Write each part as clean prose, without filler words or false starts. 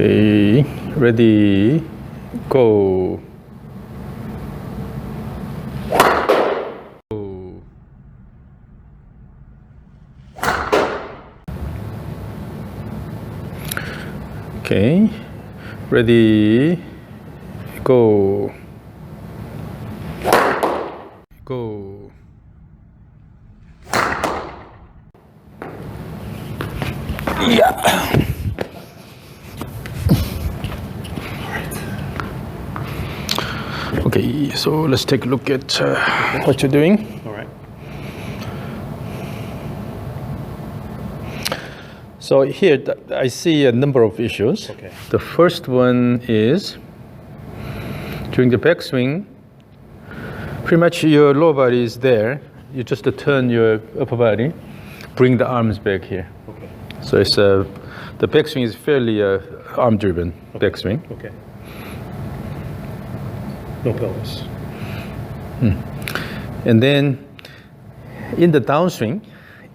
Okay, ready, go. Okay, ready, go. Go. Yeah. Okay, so let's take a look at what you're doing. All right. So here I see a number of issues. Okay. The first one is during the backswing, pretty much your lower body is there. You just turn your upper body, bring the arms back here. Okay. So it's the backswing is fairly arm-driven backswing. Okay. No pelvis. And then in the downswing,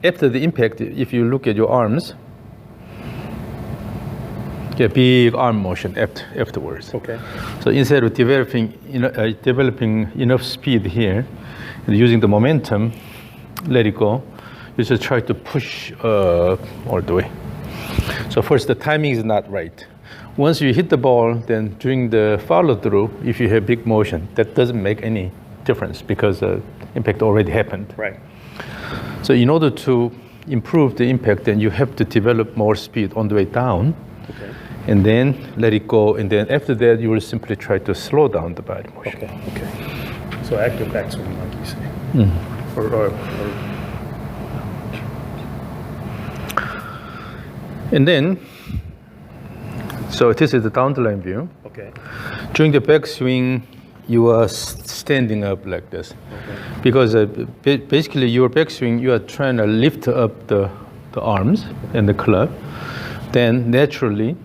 after the impact, if you look at your arms, get big arm motion afterwards. Okay. So instead of developing enough speed here, and using the momentum, let it go, you just try to push all the way. So first, the timing is not right. Once you hit the ball, then during the follow-through, if you have big motion, that doesn't make any difference because the impact already happened. Right. So in order to improve the impact, then you have to develop more speed on the way down. Okay. And then let it go, and then after that, you will simply try to slow down the body motion. Okay. Okay. So active backswing, like you say. Or And then, so this is the down the line view. okay. During the backswing, you are standing up like this. Okay. Because basically your backswing, you are trying to lift up the arms and the club. Then naturally,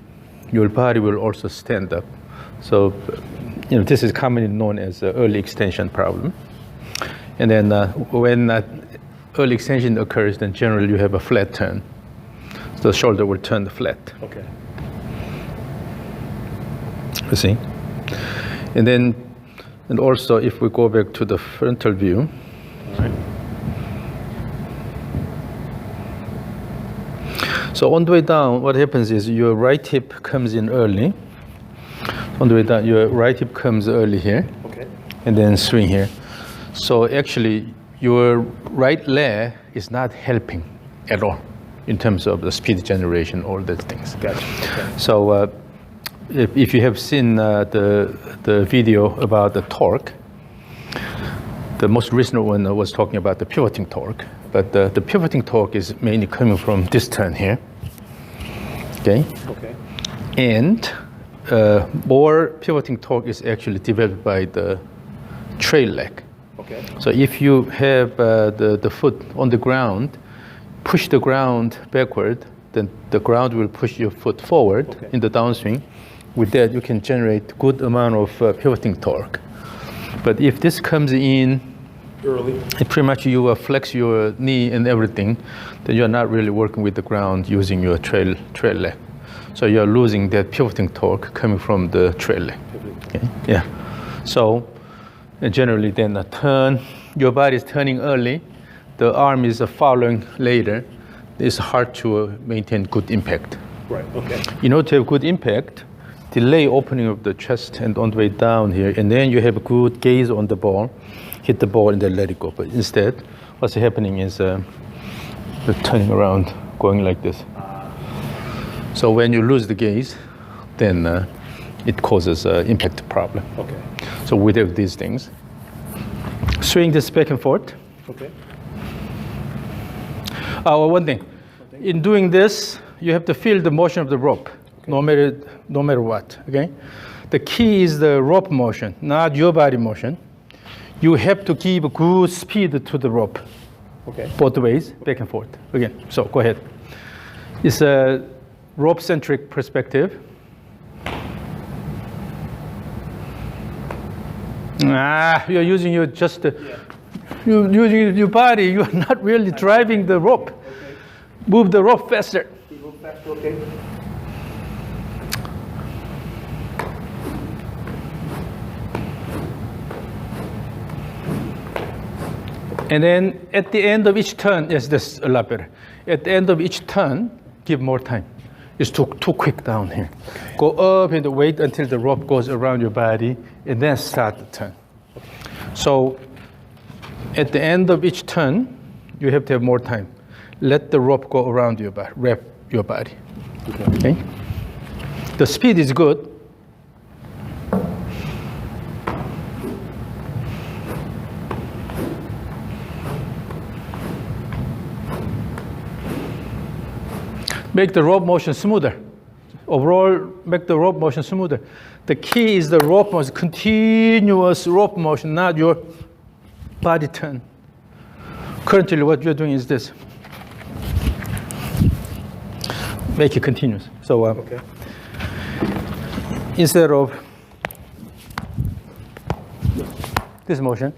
your body will also stand up. So, this is commonly known as early extension problem. And then when early extension occurs, then generally you have a flat turn. So the shoulder will turn flat. Okay. You see? And also if we go back to the frontal view, All right. so on the way down, what happens is your right hip comes in early. On the way down, your right hip comes early here, Okay. and then swing here. So actually, your right leg is not helping at all in terms of the speed generation, all those things. Gotcha. Okay. So if you have seen the video about the torque, the most recent one was talking about the pivoting torque. But the pivoting torque is mainly coming from this turn here. Okay? Okay. And more pivoting torque is actually developed by the trail leg. Okay. So if you have the foot on the ground, push the ground backward, then the ground will push your foot forward Okay. in the downswing. With that, you can generate good amount of pivoting torque. But if this comes in Early. pretty much you flex your knee and everything, then you're not really working with the ground using your trail leg. So you're losing that pivoting torque coming from the trail leg. Okay? Yeah. So generally then a turn, your body is turning early, the arm is following later. It's hard to maintain good impact. Right. Okay. In order to have good impact, delay opening of the chest and on the way down here, and then you have a good gaze on the ball, hit the ball and then let it go. But instead, what's happening is you're turning around, going like this. So when you lose the gaze, then it causes impact problem. Okay. So we have these things. Swing this back and forth. Okay. One thing, in doing this, you have to feel the motion of the rope, no matter what, okay? The key is the rope motion, not your body motion. You have to give good speed to the rope, Okay. both ways, back and forth. Again, so go ahead. It's a rope-centric perspective. You're using your you're using your body. You are not really driving the rope. Okay. Move the rope faster. Move faster. Okay. And then at the end of each turn, yes, that's a lot better. At the end of each turn, give more time. It's too quick down here. Okay. Go up and wait until the rope goes around your body, and then start the turn. So at the end of each turn, you have to have more time. Let the rope go around your body, wrap your body. Okay? The speed is good. Make the rope motion smoother. Overall, make the rope motion smoother. The key is the rope motion, continuous rope motion, not your body turn. Currently, what you're doing is this. Make it continuous. So okay. Instead of this motion,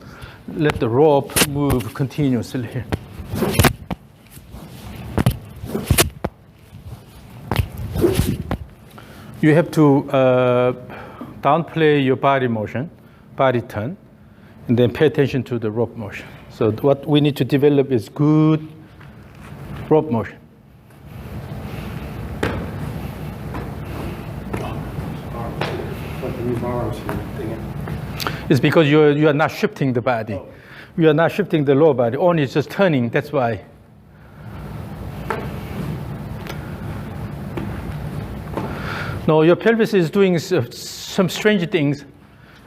let the rope move continuously here. You have to downplay your body motion, body turn, and then pay attention to the rope motion. So what we need to develop is good rope motion. It's because you are not shifting the body. You are not shifting the lower body, only just turning, that's why. No, your pelvis is doing some strange things.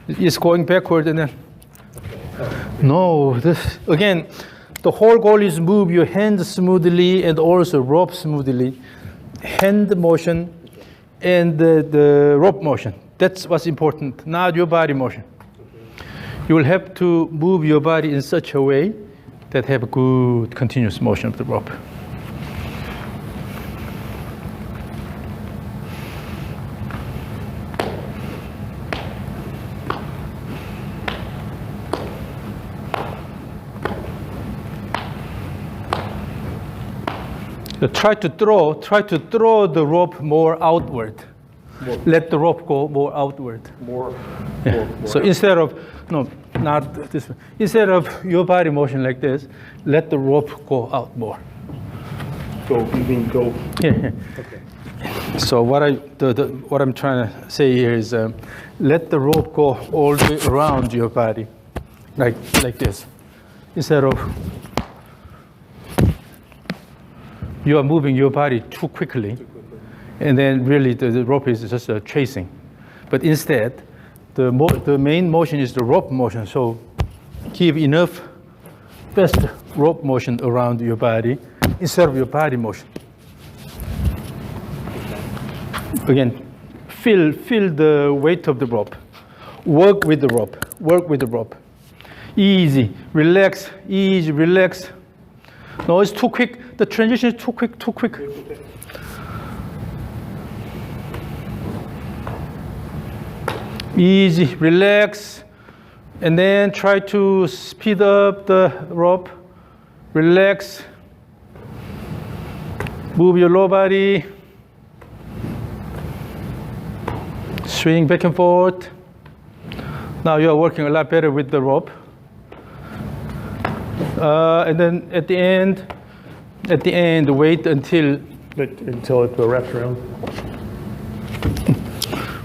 It's going backward and then. No, this again, the whole goal is move your hands smoothly and also rope smoothly. Hand motion and the rope motion. That's what's important, not your body motion. You will have to move your body in such a way that have good continuous motion of the rope. So try to throw the rope more outward. Let the rope go more outward. More. So instead of, no, not this way. Instead of your body motion like this, let the rope go out more. Go, you mean go? Yeah. Okay. So what I'm trying to say here is let the rope go all the way around your body, like this. Instead of you are moving your body too quickly, and then really the rope is just chasing. But instead, the main motion is the rope motion. So give enough fast rope motion around your body instead of your body motion. Again, feel the weight of the rope. Work with the rope. Work with the rope. Easy, relax, easy, relax. No, it's too quick. The transition is too quick, too quick. Easy, relax, and then try to speed up the rope. Relax. Move your lower body. Swing back and forth. Now you are working a lot better with the rope. And then at the end, wait until it wraps around.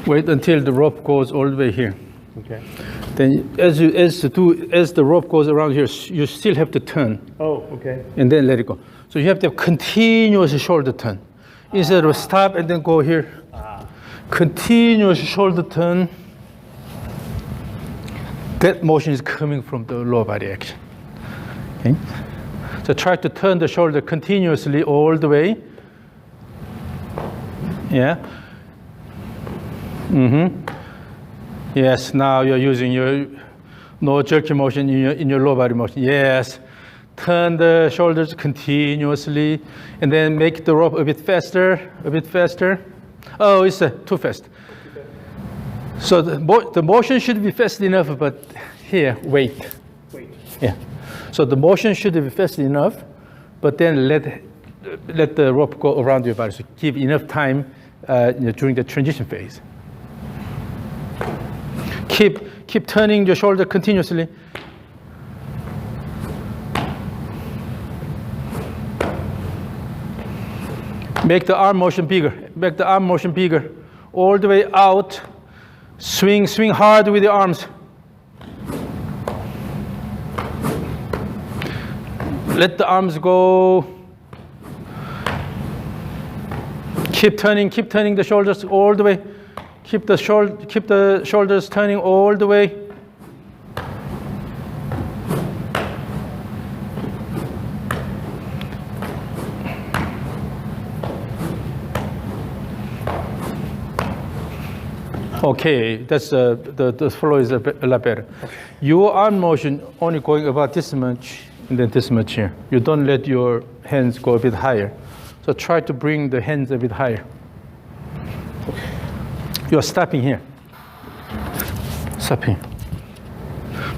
Wait until the rope goes all the way here. Okay. Then as the rope goes around here, you still have to turn. Oh, okay. And then let it go. So you have to have continuous shoulder turn. Instead of stop and then go here. Continuous shoulder turn. That motion is coming from the lower body action. Okay? So try to turn the shoulder continuously all the way. Yeah. Yes, now you're using your no jerky motion in your lower body motion. Yes. Turn the shoulders continuously and then make the rope a bit faster, a bit faster. Oh, it's too fast. So the motion should be fast enough, but here, wait. Yeah. So the motion should be fast enough, but then let the rope go around your body. So give enough time during the transition phase. Keep turning your shoulder continuously. Make the arm motion bigger. Make the arm motion bigger. All the way out. Swing hard with the arms. Let the arms go. Keep turning the shoulders all the way. Keep the shoulders turning all the way. Okay, that's the flow is a lot better. Okay. Your arm motion only going about this much and then this much here. You don't let your hands go a bit higher. So try to bring the hands a bit higher. Okay. You're stopping here. Stop here.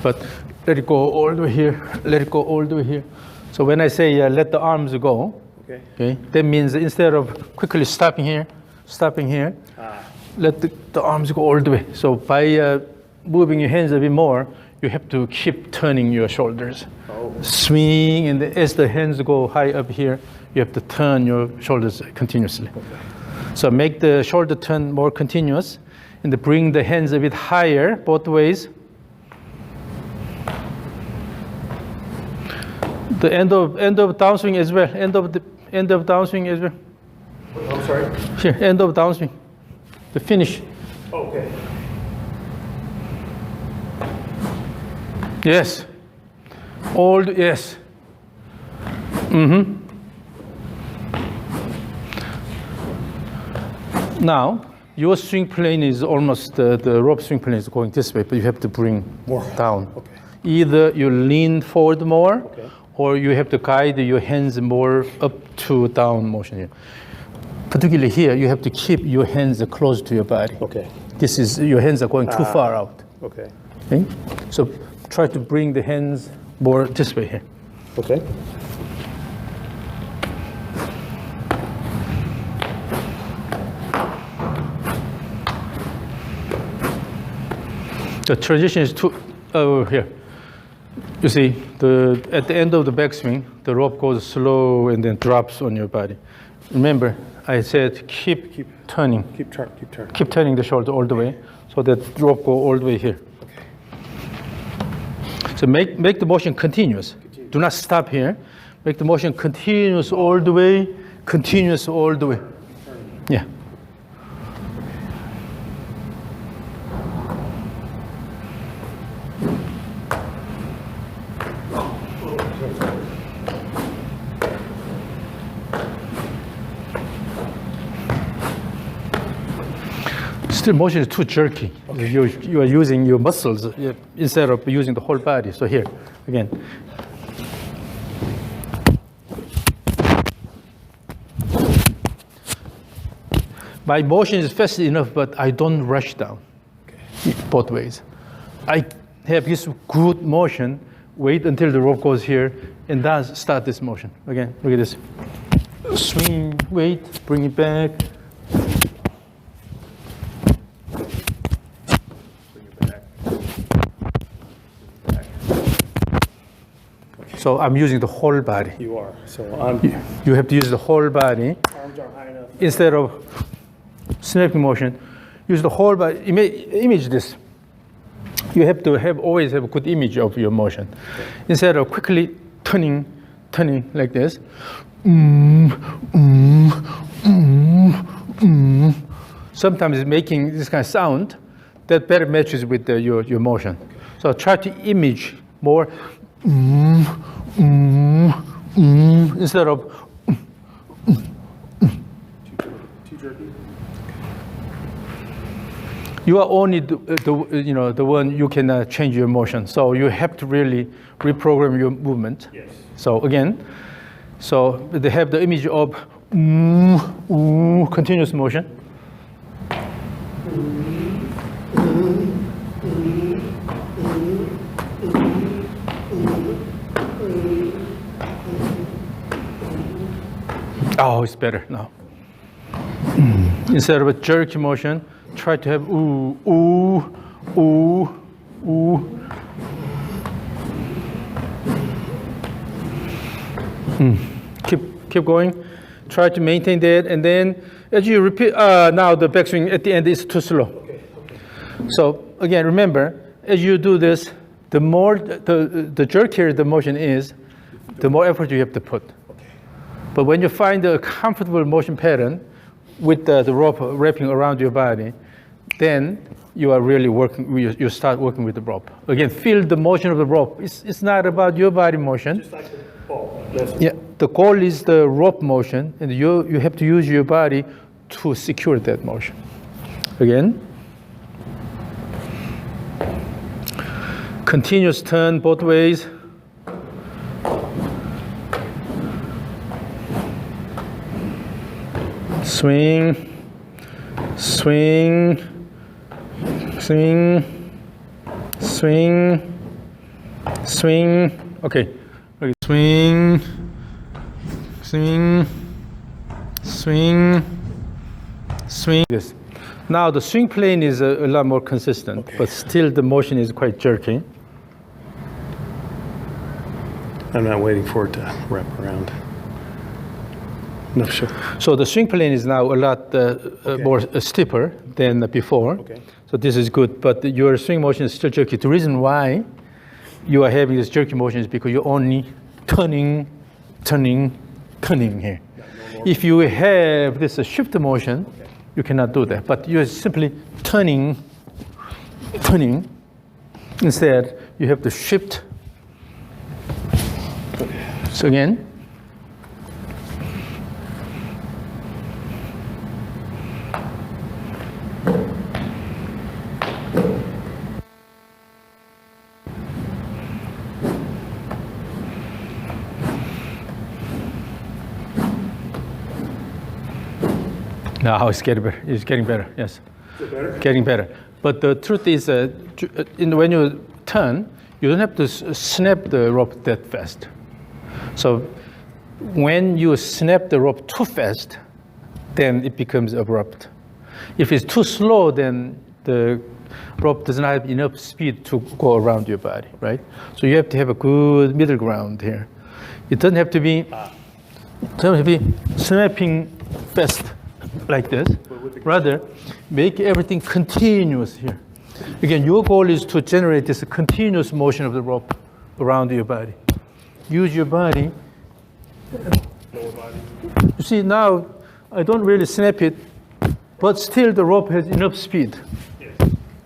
But let it go all the way here. Let it go all the way here. So when I say let the arms go, okay, that means instead of quickly stopping here, let the arms go all the way. So by moving your hands a bit more, you have to keep turning your shoulders. Oh. Swing, and as the hands go high up here, you have to turn your shoulders continuously. Okay. So make the shoulder turn more continuous, and bring the hands a bit higher both ways. The end of downswing as well. End of downswing as well. I'm sorry. Here, end of downswing. The finish. Okay. Yes. Yes. Now, your swing plane is almost, the rope swing plane is going this way, but you have to bring more down. Okay. Either you lean forward more, or you have to guide your hands more up to down motion here. Particularly here, you have to keep your hands close to your body. Okay. This is, your hands are going too far out. Okay. Okay. So try to bring the hands more this way here. Okay. The transition is over here. You see, at the end of the backswing, the rope goes slow and then drops on your body. Remember, I said keep turning. Keep turning. Keep turning the shoulder all the way, so that rope go all the way here. Okay. So make the motion continuous. Do not stop here. Make the motion continuous all the way. Continuous all the way. Yeah. Still, motion is too jerky. Okay. You are using your muscles instead of using the whole body. So here, again. My motion is fast enough, but I don't rush down. Okay. Both ways. I have this good motion, wait until the rope goes here, and then start this motion. Again, look at this. Swing, wait, bring it back. So I'm using the whole body. You are. So you have to use the whole body. Arms are high enough. Instead of snapping motion, use the whole body. Image this. You have to always have a good image of your motion. Okay. Instead of quickly turning like this. Sometimes it's making this kind of sound that better matches with your motion. Okay. So try to image more. Instead of too jerky. You are only the one you can change your motion. So you have to really reprogram your movement. Yes. So again, so they have the image of continuous motion. Oh, it's better now. Instead of a jerky motion, try to have ooh, ooh, ooh, ooh. Keep going. Try to maintain that, and then as you repeat, now the backswing at the end is too slow. Okay. So again, remember, as you do this, the more the jerkier the motion is, the more effort you have to put. Okay. But when you find a comfortable motion pattern with the rope wrapping around your body, then you are really working, you start working with the rope. Again, feel the motion of the rope. It's not about your body motion. Just like the ball. Yeah, the goal is the rope motion, and you have to use your body to secure that motion. Again. Continuous turn both ways. Swing, swing, swing, swing, swing. Okay. Swing, swing, swing, swing. Yes. Now the swing plane is a lot more consistent, okay, but still the motion is quite jerky. I'm not waiting for it to wrap around. No, sure. So the swing plane is now a lot okay, more stiffer than before. Okay. So this is good, but your swing motion is still jerky. The reason why you are having this jerky motion is because you're only turning, turning, turning here. If you have this shift motion, okay, you cannot do that. But you're simply turning, turning. Instead, you have to shift. So again. Now it's getting better. It's getting better. Yes. Is it better? Getting better. But the truth is, when you turn, you don't have to snap the rope that fast. So when you snap the rope too fast, then it becomes abrupt. If it's too slow, then the rope does not have enough speed to go around your body, right? So you have to have a good middle ground here. It doesn't have to be snapping fast like this. Rather, make everything continuous here. Again, your goal is to generate this continuous motion of the rope around your body. Use your body. Lower body. You see, now I don't really snap it, but still the rope has enough speed, Yes.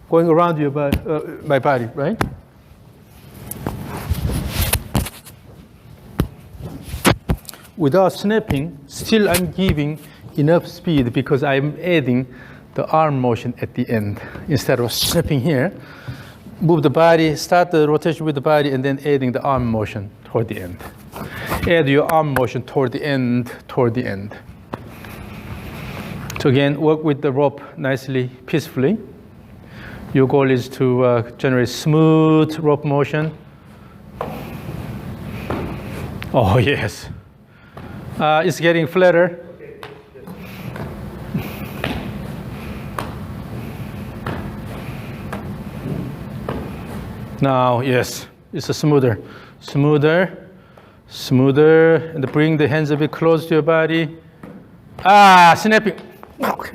going around your body, my body, right? Without snapping, still I'm giving enough speed because I'm adding the arm motion at the end. Instead of snapping here, move the body, start the rotation with the body, and then adding the arm motion toward the end. Add your arm motion toward the end, toward the end. So again, work with the rope nicely, peacefully. Your goal is to generate smooth rope motion. Oh, yes. It's getting flatter. Now, yes, it's a smoother, smoother, smoother, and bring the hands a bit close to your body. Snapping.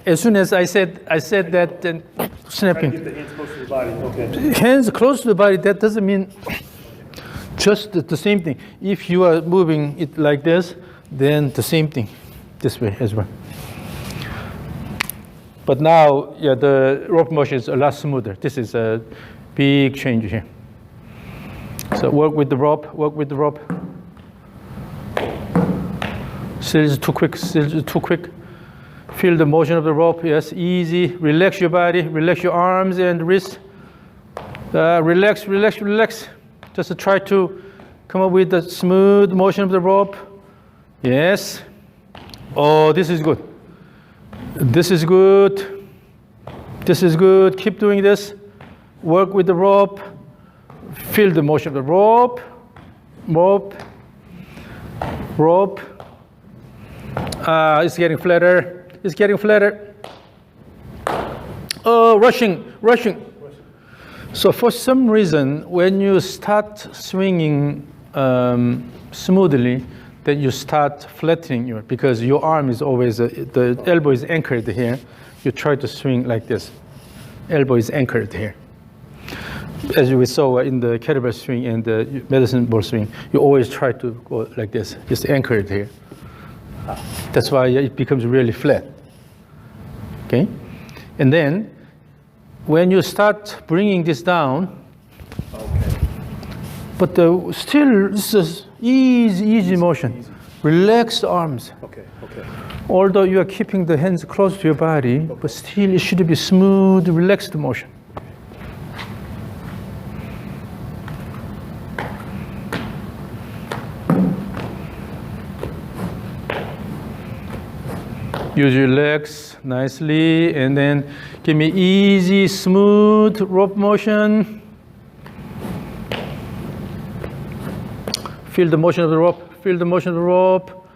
As soon as I said that, then snapping. Get the hands close to the body. Okay. Hands close to the body, that doesn't mean just the same thing. If you are moving it like this, then the same thing, this way as well. But now, yeah, the rope motion is a lot smoother. This is a big change here. So work with the rope, work with the rope. Still is too quick, still is too quick. Feel the motion of the rope, yes, easy. Relax your body, relax your arms and wrists. Relax, relax, relax. Just to try to come up with the smooth motion of the rope. Yes. Oh, this is good. This is good. This is good. Keep doing this. Work with the rope. Feel the motion of the rope. Rope. Rope. It's getting flatter. It's getting flatter. Oh, rushing, rushing. So for some reason, when you start swinging smoothly, then you start flattening your, because your arm is always, the elbow is anchored here. You try to swing like this. Elbow is anchored here. As we saw in the kettlebell swing and the medicine ball swing, you always try to go like this, just anchored here. That's why it becomes really flat. Okay? And then, when you start bringing this down, but still, this is easy motion. Easy. Relax the arms. Okay. Although you are keeping the hands close to your body, but still it should be smooth, relaxed motion. Use your legs nicely, and then give me easy, smooth rope motion. Feel the motion of the rope. Feel the motion of the rope.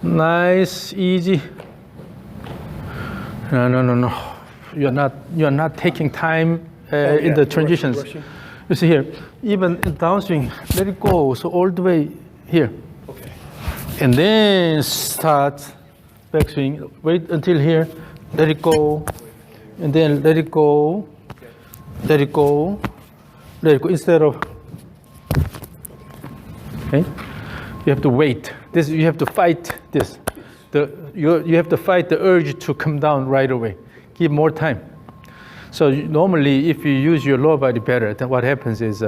Nice, easy. No. You're not taking time in the transitions. Rushing. You see here, even in downswing, let it go. So all the way here. Okay. And then start backswing. Wait until here. Let it go. And then let it go. Let it go. Let it go. Instead of, okay? You have to wait. This, you have to fight this. You have to fight the urge to come down right away. Give more time. So normally, if you use your lower body better, then what happens is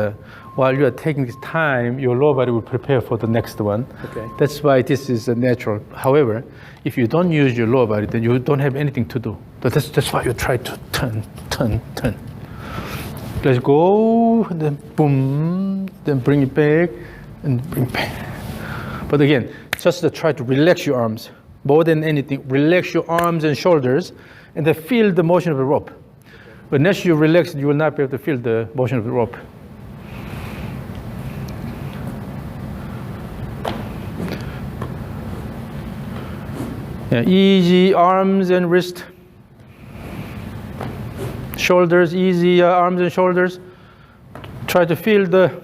while you are taking this time, your lower body will prepare for the next one. Okay. That's why this is natural. However, if you don't use your lower body, then you don't have anything to do. But that's why you try to turn. Let's go, then boom, then bring it back, and bring it back. But again, just to try to relax your arms. More than anything, relax your arms and shoulders, and then feel the motion of the rope. But unless you relax, you will not be able to feel the motion of the rope. Yeah, easy arms and wrist. Shoulders, easy arms and shoulders. Try to feel the,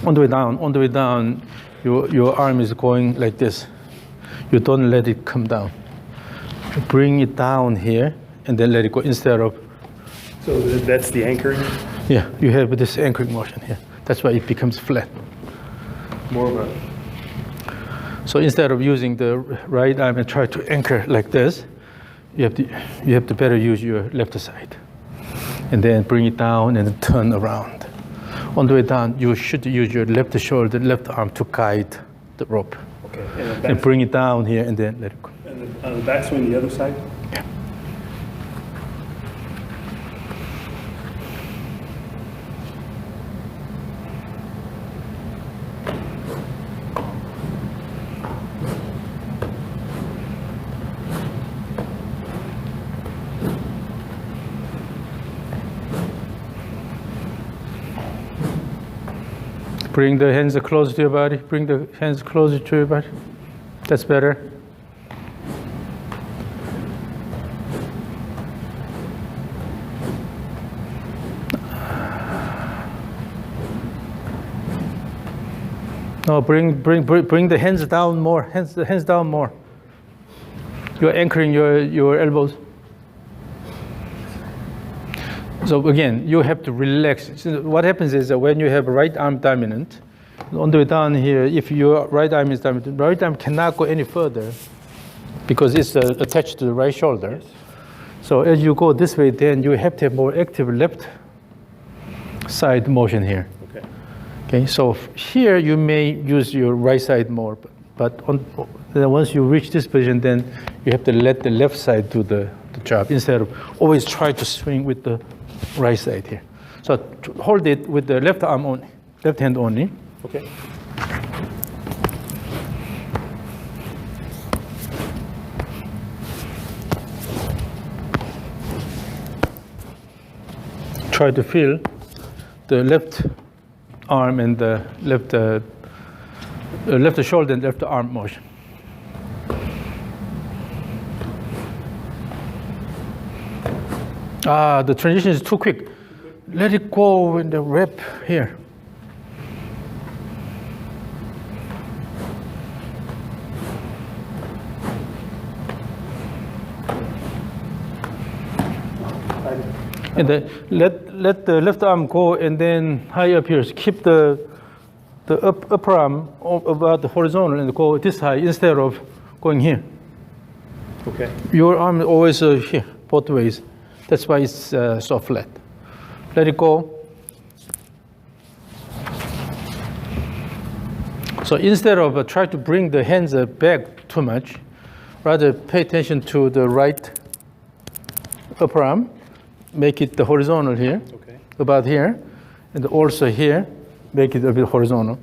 on the way down, your arm is going like this. You don't let it come down. You bring it down here, and then let it go instead of. So that's the anchoring? Yeah, you have this anchoring motion here. That's why it becomes flat. More of a. So instead of using the right arm and try to anchor like this, you have to better use your left side. And then bring it down and then turn around. On the way down, you should use your left shoulder, left arm to guide the rope. Okay. And bring it down here and then let it go. And on the backswing, the other side? Yeah. Bring the hands closer to your body. Bring the hands closer to your body. That's better. No, bring the hands down more. Hands down more. You're anchoring your elbows. So again, you have to relax. So what happens is that when you have right arm dominant, on the way down here, if your right arm is dominant, right arm cannot go any further because it's attached to the right shoulder. Yes. So as you go this way, then you have to have more active left side motion here. Okay. Okay. So here you may use your right side more, but then once you reach this position, then you have to let the left side do the job instead of always try to swing with the right side here. So hold it with the left arm only, left hand only. Okay. Try to feel the left arm and the left shoulder and left arm motion. The transition is too quick. Let it go in the rep here. And then let the left arm go, and then high up here. So keep the upper arm about the horizontal and go this high instead of going here. Okay. Your arm is always here, both ways. That's why it's so flat. Let it go. So instead of try to bring the hands back too much, rather pay attention to the right upper arm. Make it the horizontal here, Okay. about here, and also here, make it a bit horizontal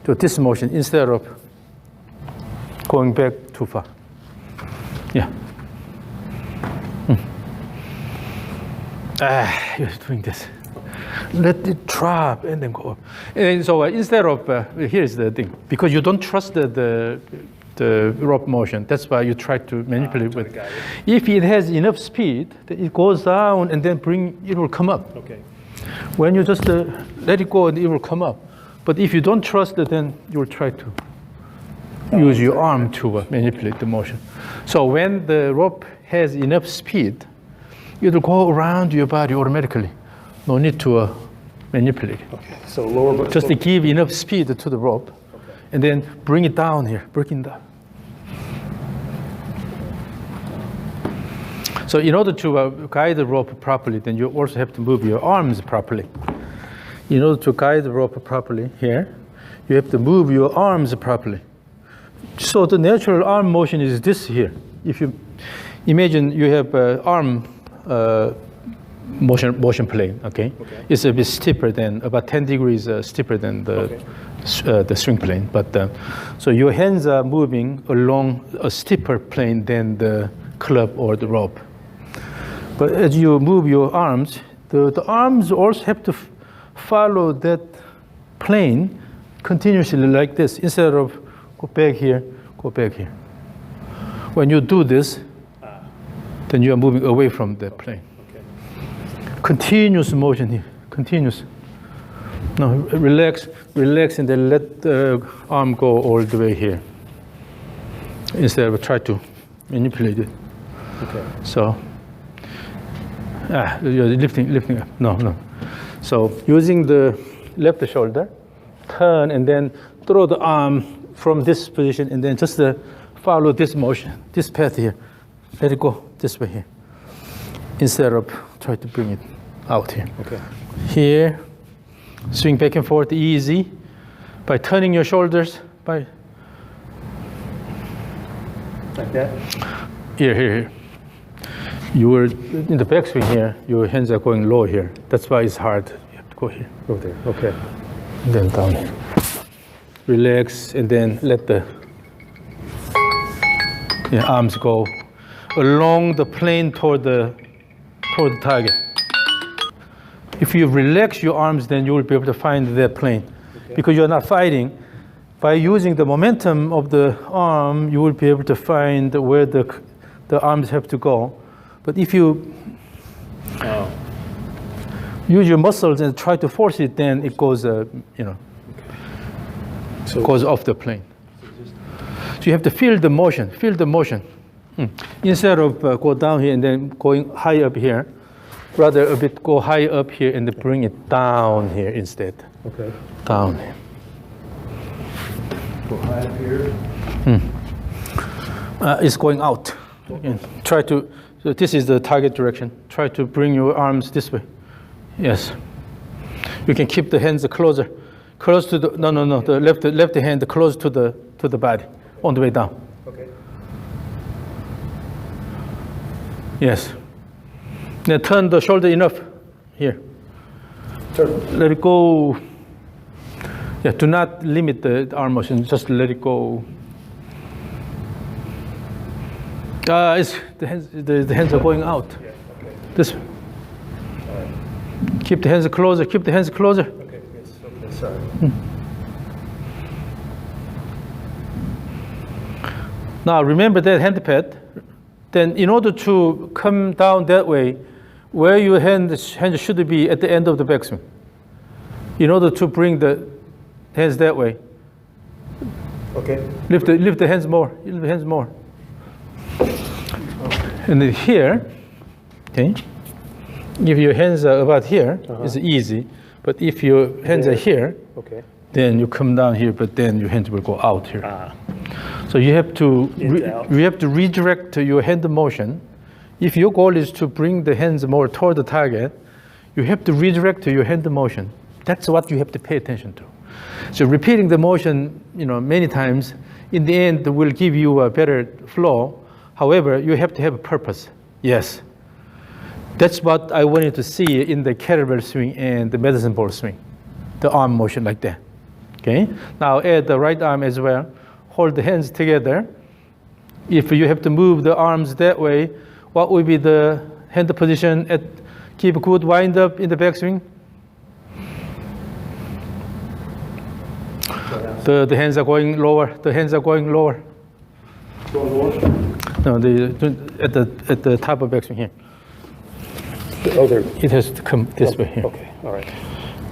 to this motion instead of going back too far. Yeah. You're doing this. Let it drop and then go up. And so instead of, here's the thing, because you don't trust the rope motion, that's why you try to manipulate with. If it has enough speed, then it goes down and then it will come up. Okay. When you just let it go, it will come up. But if you don't trust it, then you will try to use your arm to manipulate the motion. So when the rope has enough speed, it will go around your body automatically. No need to manipulate it. Okay. So lower body. Just to give enough speed to the rope, Okay. and then bring it down here, bring it down. So in order to guide the rope properly, then you also have to move your arms properly. In order to guide the rope properly here, you have to move your arms properly. So the natural arm motion is this here. If you imagine you have arm motion plane, okay? It's a bit steeper than, about 10 degrees steeper than the swing plane. But so your hands are moving along a steeper plane than the club or the rope. But as you move your arms, the arms also have to follow that plane continuously like this, instead of go back here, go back here. When you do this, then you are moving away from the plane. Continuous motion here, continuous. Now relax, relax, and then let the arm go all the way here, instead of try to manipulate it. Okay. So, you're lifting up. No. So using the left shoulder, turn and then throw the arm from this position, and then just follow this motion, this path here. Let it go this way here, instead of try to bring it out here. Okay. Here, swing back and forth easy by turning your shoulders, by Like that? here. You were in the backswing here, your hands are going low here. That's why it's hard. You have to go here. Go there. Okay. And then down here. Relax, and then let the arms go along the plane toward the target. If you relax your arms, then you will be able to find that plane. Okay. Because you're not fighting. By using the momentum of the arm, you will be able to find where the arms have to go. But if you use your muscles and try to force it, then it goes, so goes off the plane. So you have to feel the motion, Instead of go down here and then going high up here, rather a bit go high up here and then bring it down here instead. Okay. Down here. Go high up here. It's going out. Again, try to, so this is the target direction. Try to bring your arms this way. Yes. You can keep the hands closer. Close to the, no, the left hand close to the body, on the way down. Okay. Yes. Now turn the shoulder enough here. Turn. Let it go. Yeah, do not limit the arm motion, just let it go. The hands are going out. Yeah, okay. This. Keep the hands closer, keep the hands closer. Okay, yes, okay, sorry. Now remember that hand pad. Then in order to come down that way, where your hand should be at the end of the backswing. In order to bring the hands that way. Okay. Lift the hands more, lift the hands more. Okay. And then here, okay. If your hands are about here, it's easy. But if your hands are here, Okay. then you come down here, but then your hands will go out here. Ah. So you have to Out. you have to redirect your hand motion. If your goal is to bring the hands more toward the target, you have to redirect your hand motion. That's what you have to pay attention to. So repeating the motion, many times, in the end, will give you a better flow. However, you have to have a purpose. Yes. That's what I wanted to see in the kettlebell swing and the medicine ball swing. The arm motion like that. Okay? Now add the right arm as well. Hold the hands together. If you have to move the arms that way, what will be the hand position? Keep a good wind up in the backswing. The hands are going lower. The hands are going lower. No, at the top of backswing here. It has to come this way here. Okay, all right.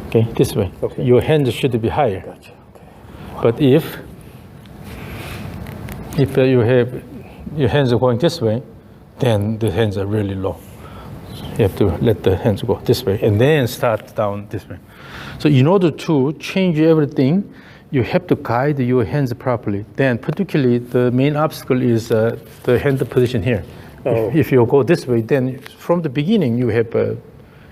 Okay, this way. Okay. Your hands should be higher. Gotcha. Okay. But if you have your hands are going this way, then the hands are really low. You have to let the hands go this way and then start down this way. So in order to change everything, you have to guide your hands properly. Then particularly the main obstacle is the hand position here. Oh. If you go this way, then from the beginning you have a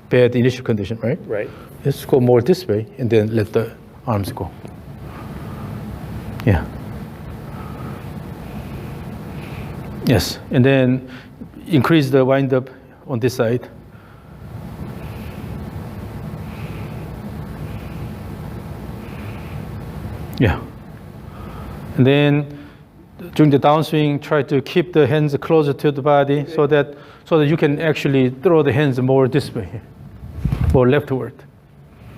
bad initial condition, right? Right. Let's go more this way and then let the arms go. Yeah. Yes, and then increase the wind up on this side. Yeah. And then during the downswing, try to keep the hands closer to the body so that you can actually throw the hands more this way, more leftward.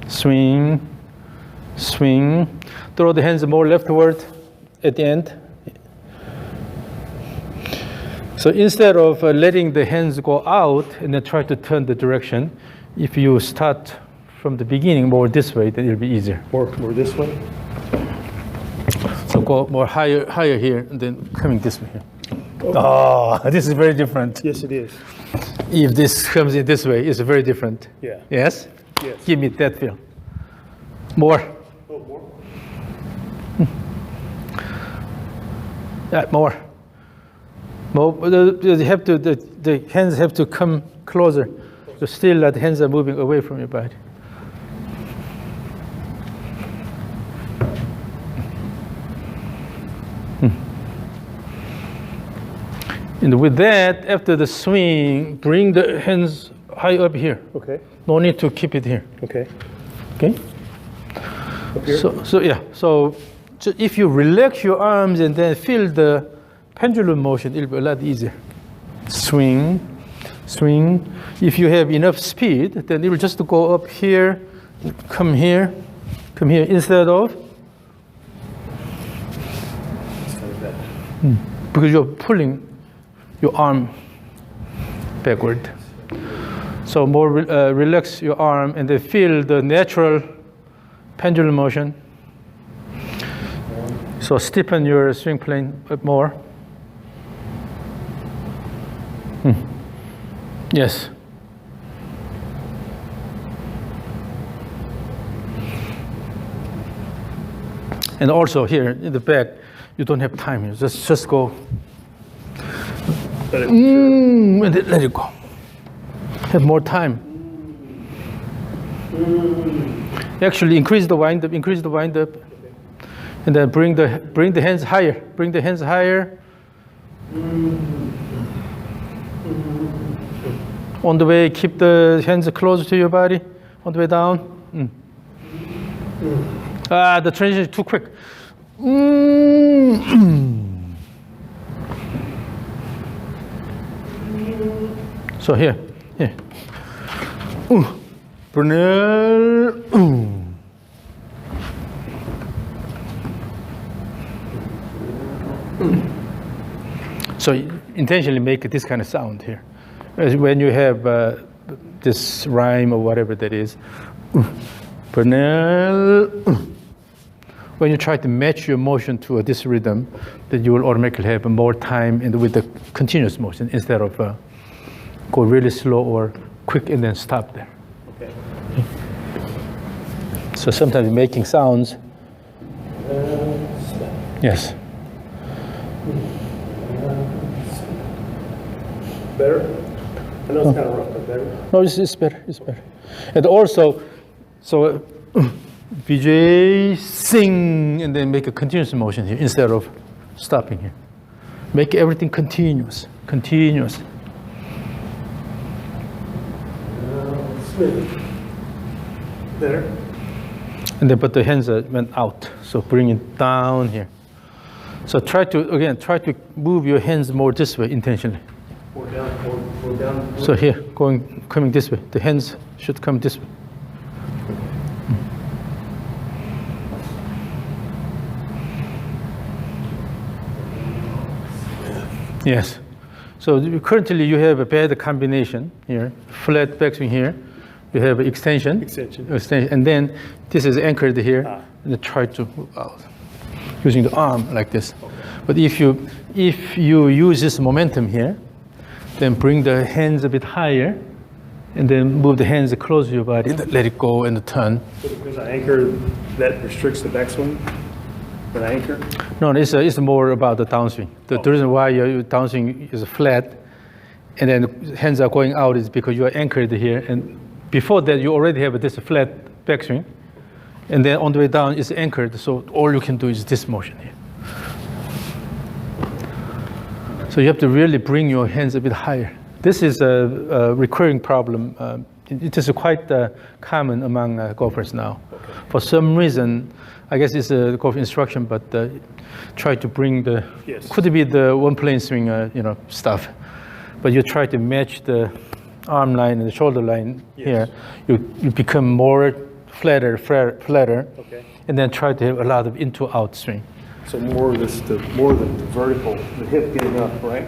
Swing, swing. Throw the hands more leftward at the end. So instead of letting the hands go out and then try to turn the direction, if you start from the beginning more this way, then it'll be easier. More this way? So go more higher here, and then coming this way here. Oh, this is very different. Yes, it is. If this comes in this way, it's very different. Yeah. Yes? Yes. Give me that feel. More. Oh, more? Yeah, more. More. The hands have to come closer. So still the hands are moving away from your body. And with that, after the swing, bring the hands high up here. Okay. No need to keep it here. Okay. Okay? Up here? So if you relax your arms and then feel the pendulum motion, it'll be a lot easier. Swing, swing. If you have enough speed, then it will just go up here, come here, instead of because you're pulling your arm backward. So more relax your arm and then feel the natural pendulum motion. So stiffen your swing plane a bit more. Yes. And also here in the back, you don't have time. You just go. And then let it go. Have more time. Actually, increase the wind up. And then bring the hands higher. Bring the hands higher. On the way, keep the hands closer to your body. On the way down. The transition is too quick. So here. Burnell. So intentionally make this kind of sound here. When you have this rhyme or whatever that is. Burnell. When you try to match your motion to this rhythm, then you will automatically have more time and with the continuous motion instead of go really slow or quick and then stop there. Okay. So sometimes you're making sounds. Yes. Better? I know it's kind of rough, but better? No, it's better. It's better. And also, so BJ sing and then make a continuous motion here instead of stopping here. Make everything continuous. Continuous. Better? And then but the hands went out. So bring it down here. So try to move your hands more this way intentionally. More down. So here, coming this way. The hands should come this way. Yes. So currently you have a bad combination here. Flat backswing here. You have extension. And then this is anchored here. And then try to move out using the arm like this. Okay. But if you use this momentum here, then bring the hands a bit higher, and then move the hands close to your body. Let it go and turn. So because I anchor, that restricts the backswing? When I anchor? No, it's more about the downswing. The reason why your downswing is flat, and then hands are going out is because you are anchored here. And before that, you already have this flat backswing, and then on the way down it's anchored. So all you can do is this motion here. So you have to really bring your hands a bit higher. This is a recurring problem. It is quite common among golfers now. Okay. For some reason, I guess it's a golf instruction, but try to bring the, could be the one plane swing, stuff. But you try to match the arm line and the shoulder line here. You become more flatter, okay. And then try to have a lot of into-out swing. So more of the vertical, the hip getting up, right?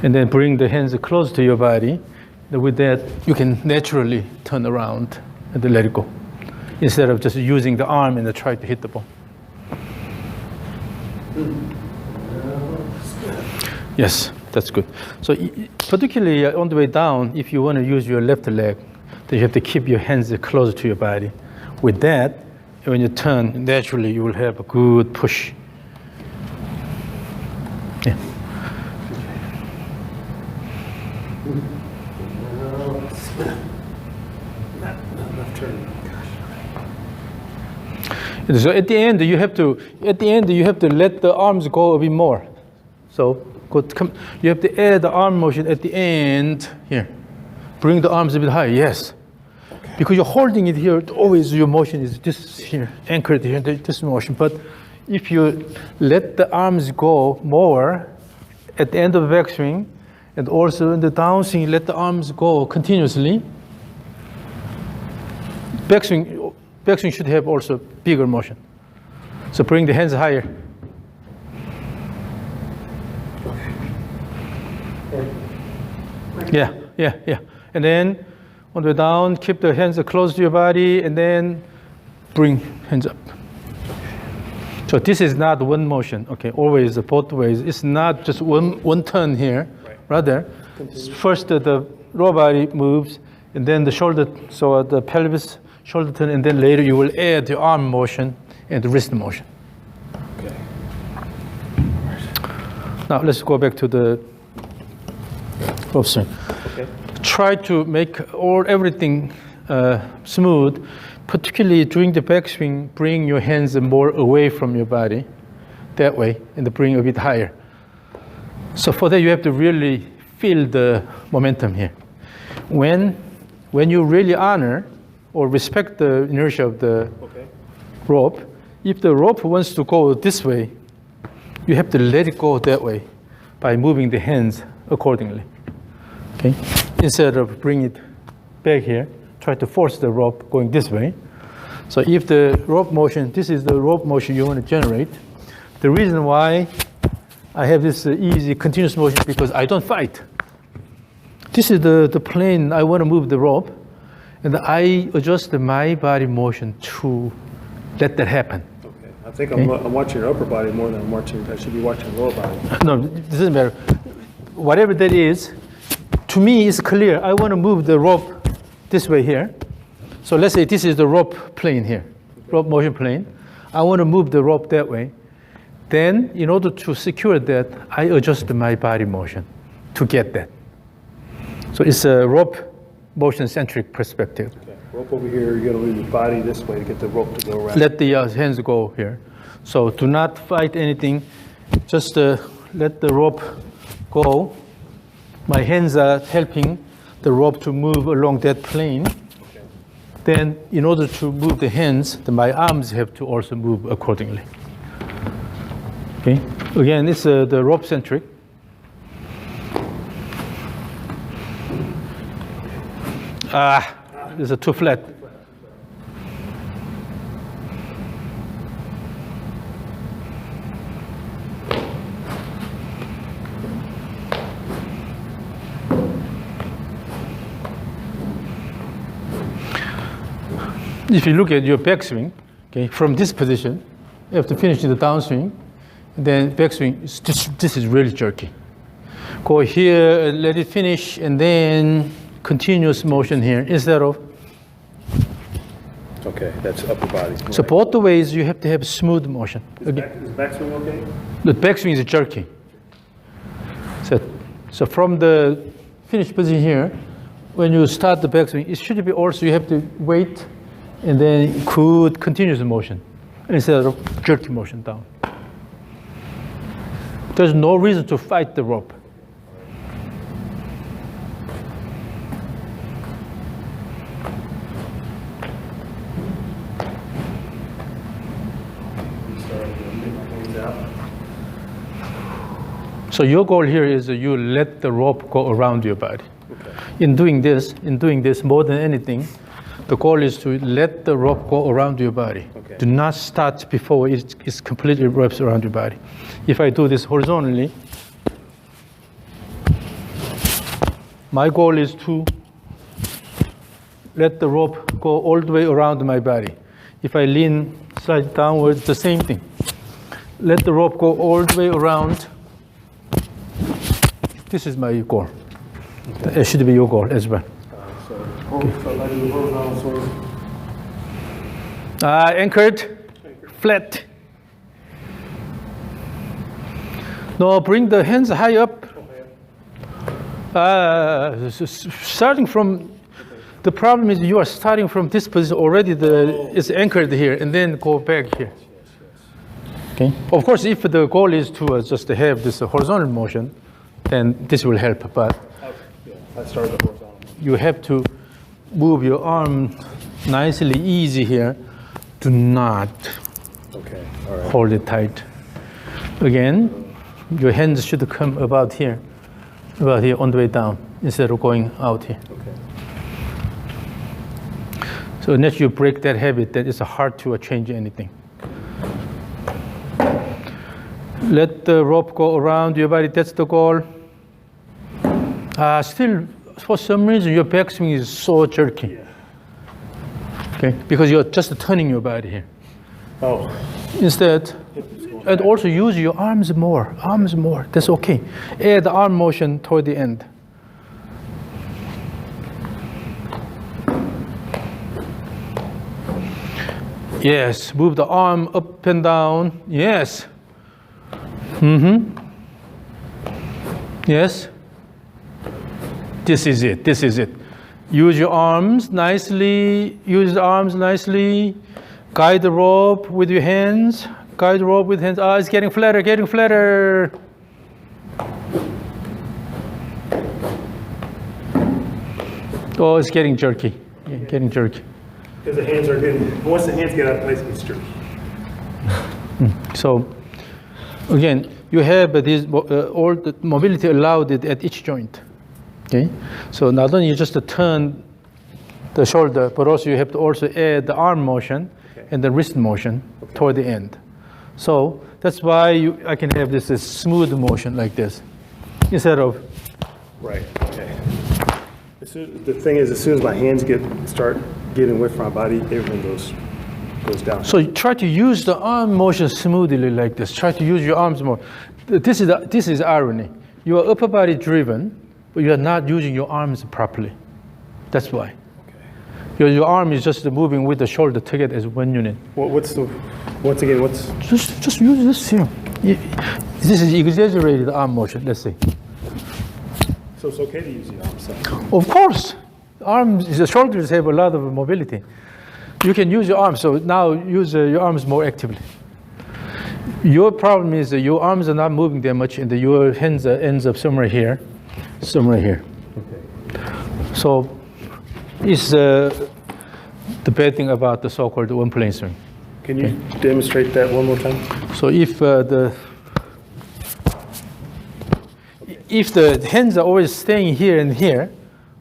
And then bring the hands close to your body. With that, you can naturally turn around and then let it go, instead of just using the arm and then try to hit the ball. Yes, that's good. So particularly on the way down, if you want to use your left leg, then you have to keep your hands close to your body. With that, when you turn, naturally you will have a good push. Yeah. So at the end you have to let the arms go a bit more. So you have to add the arm motion at the end here. Bring the arms a bit higher. Yes. Because you're holding it here, always your motion is this here, anchored here, this motion. But if you let the arms go more at the end of the backswing, and also in the downswing, let the arms go continuously. Backswing should have also bigger motion. So bring the hands higher. Yeah. And then on the way down, keep the hands close to your body, and then bring hands up. So this is not one motion, okay? Always both ways. It's not just one turn here. Right. Rather, first the lower body moves, and then the shoulder, so the pelvis, shoulder turn, and then later you will add the arm motion and the wrist motion. Okay. Now let's go back to the golf swing. Okay. Try to make everything smooth, particularly during the backswing. Bring your hands more away from your body, that way, and bring a bit higher. So for that, you have to really feel the momentum here. When you really honor or respect the inertia of the rope, if the rope wants to go this way, you have to let it go that way by moving the hands accordingly. Okay? Instead of bringing it back here, try to force the rope going this way. So if the rope motion, this is the rope motion you want to generate. The reason why I have this easy continuous motion is because I don't fight. This is the plane I want to move the rope, and I adjust my body motion to let that happen. Okay. I think I'm watching your upper body more than I should be watching lower body. No, it doesn't matter. whatever that is, to me it's clear. I want to move the rope this way here. So let's say this is the rope plane here, rope motion plane. I want to move the rope that way. Then, in order to secure that, I adjust my body motion to get that. So it's a rope motion-centric perspective. Okay. Rope over here, you got to move your body this way to get the rope to go around. Let the hands go here. So do not fight anything. Just let the rope go. My hands are helping the rope to move along that plane. Okay. Then, in order to move the hands, my arms have to also move accordingly. Okay. Again, it's the rope-centric. This is too flat. If you look at your backswing, okay, from this position, you have to finish the downswing, then backswing, this is really jerky. Go here, let it finish, and then continuous motion here instead of. Okay, that's upper body. So right. Both the ways you have to have smooth motion. Is backswing okay? The backswing is jerky. So from the finished position here, when you start the backswing, it should be also you have to wait and then good continuous motion instead of jerky motion down. There's no reason to fight the rope. So your goal here is that you let the rope go around your body. Okay. In doing this more than anything, the goal is to let the rope go around your body. Okay. Do not start before it's completely wraps around your body. If I do this horizontally, my goal is to let the rope go all the way around my body. If I lean slightly downwards, the same thing. Let the rope go all the way around. This is my goal. Okay. It should be your goal as well. Anchored, flat. No, bring the hands high up. Starting from, the problem is you are starting from this position already. It's anchored here, and then go back here. Okay. Of course, if the goal is to just have this horizontal motion, then this will help. But I started the horizontal. You have to move your arm nicely, easy here. Do not hold it tight. Again, your hands should come about here on the way down instead of going out here. Okay. So unless you break that habit, then it's hard to change anything. Let the rope go around your body. That's the goal. Still, for some reason, your backswing is so jerky. Yeah. Okay, because you're just turning your body here. Oh. Instead, and also use your arms more. Arms more. That's okay. Add arm motion toward the end. Yes. Move the arm up and down. Yes. Yes. This is it. This is it. Use your arms nicely. Use the arms nicely. Guide the rope with your hands. Guide the rope with hands. It's getting flatter, getting flatter. Oh, it's getting jerky. Yeah, getting jerky. Because the hands are getting, once the hands get out of place, it's jerky. So, again, you have this, all the mobility allowed at each joint. Okay, so not only you just turn the shoulder, but also you have to also add the arm motion and the wrist motion toward the end. So that's why I can have this smooth motion like this instead of. Right. Okay. The thing is, as soon as my hands start getting away from my body, everything goes down. So you try to use the arm motion smoothly like this. Try to use your arms more. This is irony. you are upper body driven, but you are not using your arms properly. That's why. Okay. Your arm is just moving with the shoulder together as one unit. Once again, Just use this here. This is exaggerated arm motion, let's see. So it's okay to use the arms then? Of course. The shoulders have a lot of mobility. You can use your arms, so now use your arms more actively. Your problem is that your arms are not moving that much, and your hands ends up somewhere here, somewhere here. Okay. So it's the bad thing about the so-called one-plane swing. Can you demonstrate that one more time? So if the hands are always staying here and here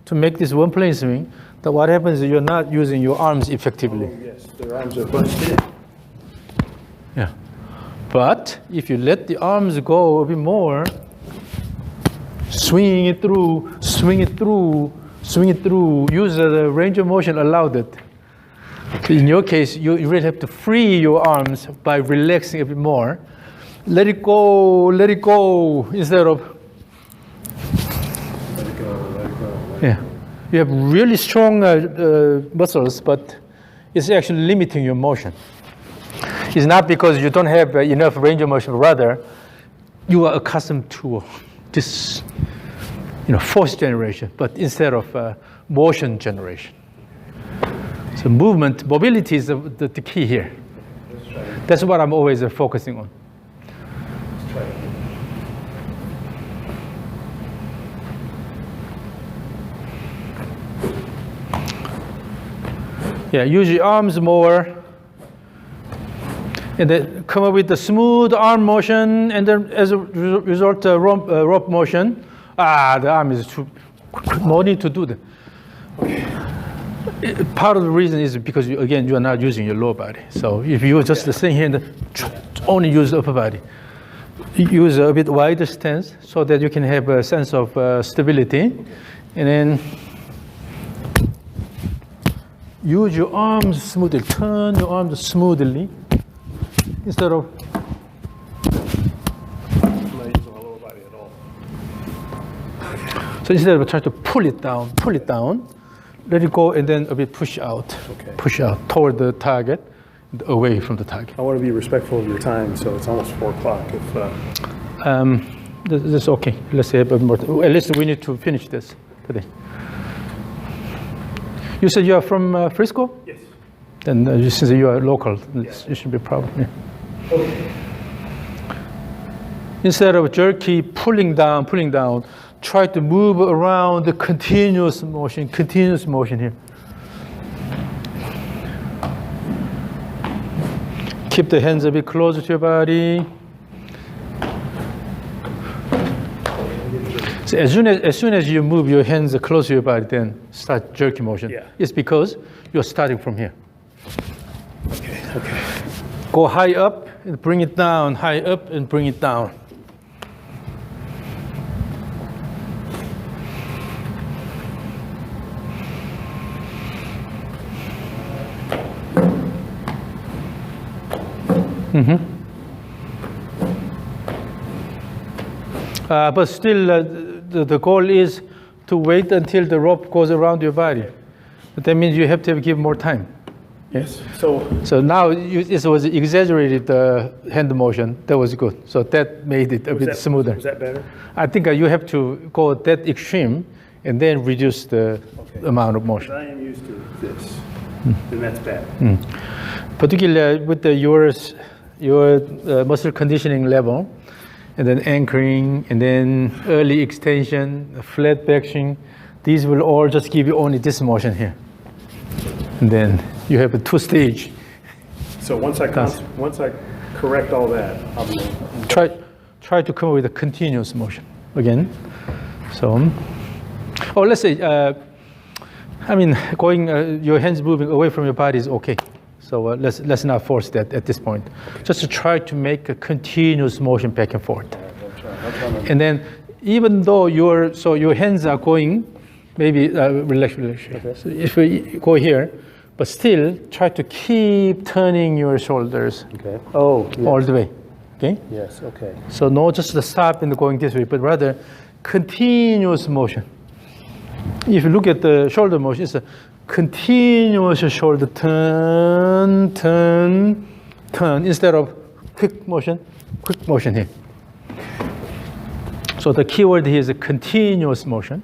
to make this one-plane swing, then what happens is you're not using your arms effectively. Oh, yes, their arms are bunched in. Yeah. But if you let the arms go a bit more, swing it through, use the range of motion allowed it. So in your case, you really have to free your arms by relaxing a bit more. Let it go, instead of... Let it go. Yeah. You have really strong muscles, but it's actually limiting your motion. It's not because you don't have enough range of motion, rather, you are accustomed to this, force generation, but instead of motion generation. So mobility is the key here. That's what I'm always focusing on. Let's try it. Yeah, use your arms more. And then come up with the smooth arm motion, and then as a result, rope motion. The arm is too, no need to do that. Okay. Part of the reason is because, you are not using your lower body. So if you just stay here and only use the upper body, use a bit wider stance so that you can have a sense of stability. And then use your arms smoothly. Turn your arms smoothly instead of... I'm not using my lower body at all. So instead of trying to pull it down, let it go and then a bit push out. Okay. Push out toward the target, away from the target. I want to be respectful of your time, so it's almost 4 o'clock. That's okay. Let's say a bit more. At least we need to finish this today. You said you are from Frisco? Yes. Then since you are local, it should be a problem. Yeah. Okay. Instead of jerky pulling down, try to move around the continuous motion here. Keep the hands a bit closer to your body. So as soon as you move your hands close to your body, then start jerky motion. Yeah. It's because you're starting from here. Okay. Go high up and bring it down, high up and bring it down. But still, the goal is to wait until the rope goes around your body. But that means you have to give more time. Yes. So now it was exaggerated hand motion. That was good. So that made it a bit smoother. Was that better? I think you have to go that extreme and then reduce the amount of motion. I am used to this, then that's bad. Particularly with your muscle conditioning level, and then anchoring, and then early extension, flat backswing. These will all just give you only this motion here. And then you have a 2-stage. So once I correct all that, I'll be... Try to come up with a continuous motion again. So, let's say, going your hands moving away from your body is okay. So let's not force that at this point. Just to try to make a continuous motion back and forth. And then, even though your hands are going, maybe relax. Okay. So if we go here, but still try to keep turning your shoulders. Okay. Oh. Yes. All the way. okay? Yes, okay. So no just the stop and going this way, but rather continuous motion. If you look at the shoulder motion, it's a continuous shoulder turn, turn, turn, instead of quick motion here. So the key word here is a continuous motion.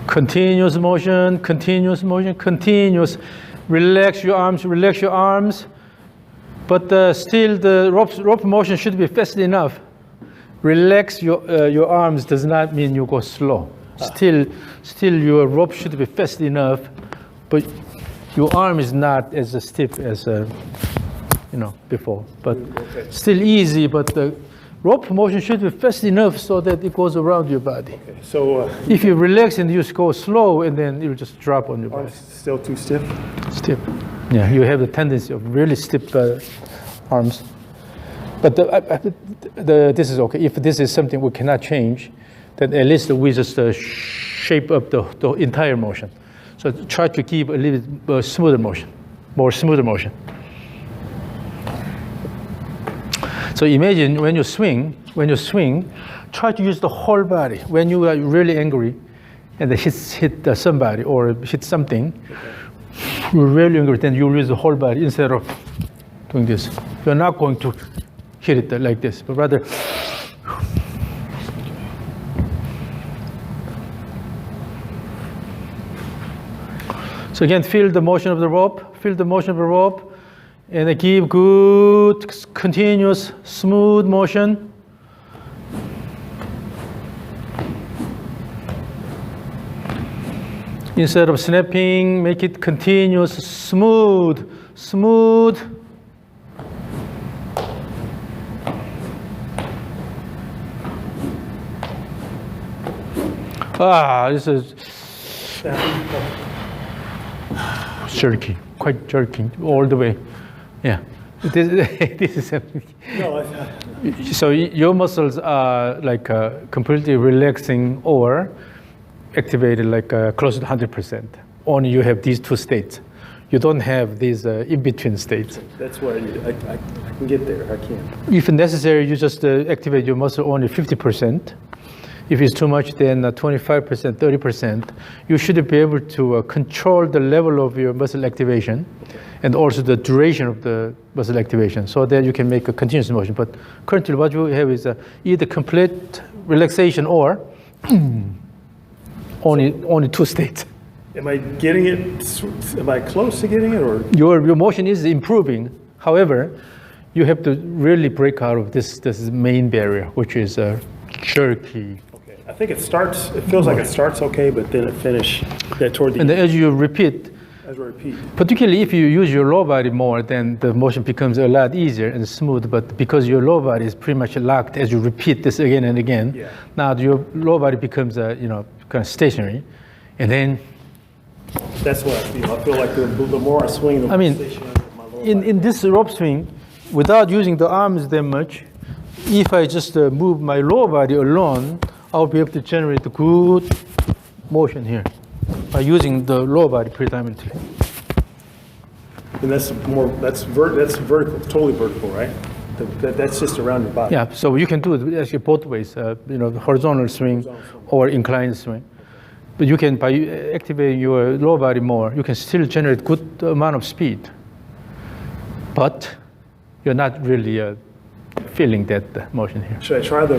Continuous motion, continuous motion, continuous. Relax your arms. But still, the rope motion should be fast enough. Relax your arms does not mean you go slow. Still your rope should be fast enough, but your arm is not as stiff as before. But still easy. But the rope motion should be fast enough so that it goes around your body. Okay. So if you relax and you just go slow, and then it'll just drop on your body. Arms still too stiff? Stiff. Yeah, you have the tendency of really stiff arms. But this is okay. If this is something we cannot change, then at least we just shape up the entire motion. So try to keep a little bit smoother motion, more smoother motion. So imagine when you swing, try to use the whole body. When you are really angry and hit somebody or hit something, you're really angry, then you use the whole body instead of doing this. You're not going to hit it like this, but rather so again, feel the motion of the rope, and give good, continuous, smooth motion. Instead of snapping, make it continuous, smooth. This is jerky, quite jerky all the way. Yeah, this is so your muscles are like completely relaxing or activated like close to 100%. Only you have these two states. You don't have these in-between states. That's why I can get there. I can't. If necessary, you just activate your muscle only 50%. If it's too much, then 25%, 30%. You should be able to control the level of your muscle activation and also the duration of the muscle activation so that you can make a continuous motion. But currently what you have is either complete relaxation or only two states. Am I getting it? Am I close to getting it? Or your motion is improving. However, you have to really break out of this main barrier, which is jerky. Okay, I think it feels like it starts okay, but then it finishes toward the end. And as you repeat, particularly if you use your lower body more, then the motion becomes a lot easier and smooth. But because your lower body is pretty much locked as you repeat this again and again, now your lower body becomes kind of stationary, and then that's what I feel. I feel like the more I swing, the more stationary my lower body. In this rope swing, without using the arms that much, if I just move my lower body alone, I'll be able to generate the good motion here by using the lower body predominantly. And that's vertical, totally vertical, right? That's just around your body. Yeah, so you can do it actually both ways, horizontal swing or inclined swing. But you can, by activating your lower body more, you can still generate good amount of speed. But you're not really feeling that motion here. Should I try the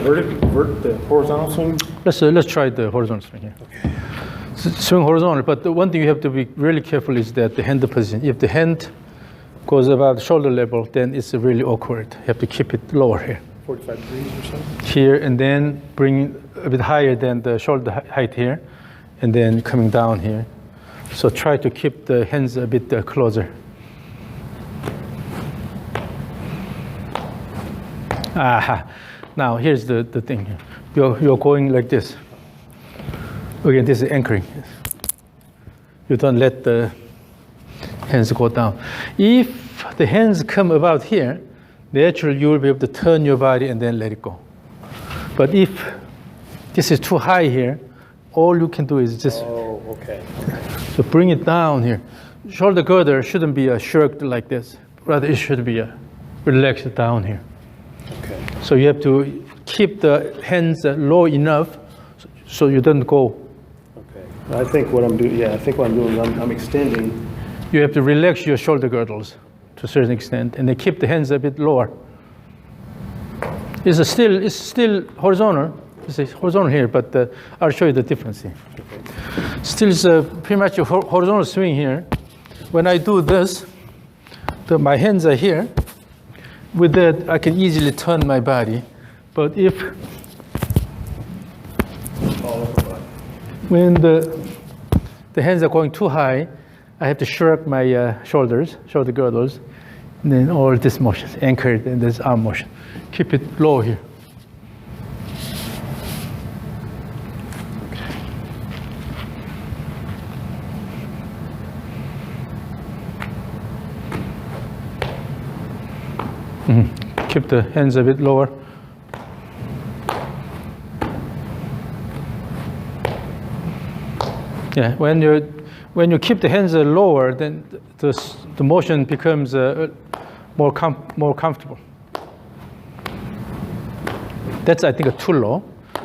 horizontal swing? Let's try the horizontal swing here. Okay. Swing horizontal, but the one thing you have to be really careful is that the hand position. If the hand goes about shoulder level, then it's really awkward. You have to keep it lower here. 45 degrees or so? Here, and then bring a bit higher than the shoulder height here, and then coming down here. So try to keep the hands a bit closer. Aha. Now here's the thing. You're going like this. Again, this is anchoring. You don't let the Hands go down. If the hands come about here, naturally you will be able to turn your body and then let it go. But if this is too high here, all you can do is just so bring it down here. Shoulder girdle shouldn't be shirked like this. Rather, it should be relaxed down here. Okay. So you have to keep the hands low enough so you don't go. Okay. I think what I'm doing, is I'm extending. You have to relax your shoulder girdles to a certain extent, and then keep the hands a bit lower. It's still horizontal. It's horizontal here, but I'll show you the difference here. Okay. Still, it's pretty much a horizontal swing here. When I do this, my hands are here. With that, I can easily turn my body. But if when the hands are going too high, I have to shrug my shoulder girdles, and then all this motion, anchored in this arm motion. Keep it low here. Keep the hands a bit lower. Yeah, when you keep the hands lower, then the motion becomes more comfortable. That's, I think, too low.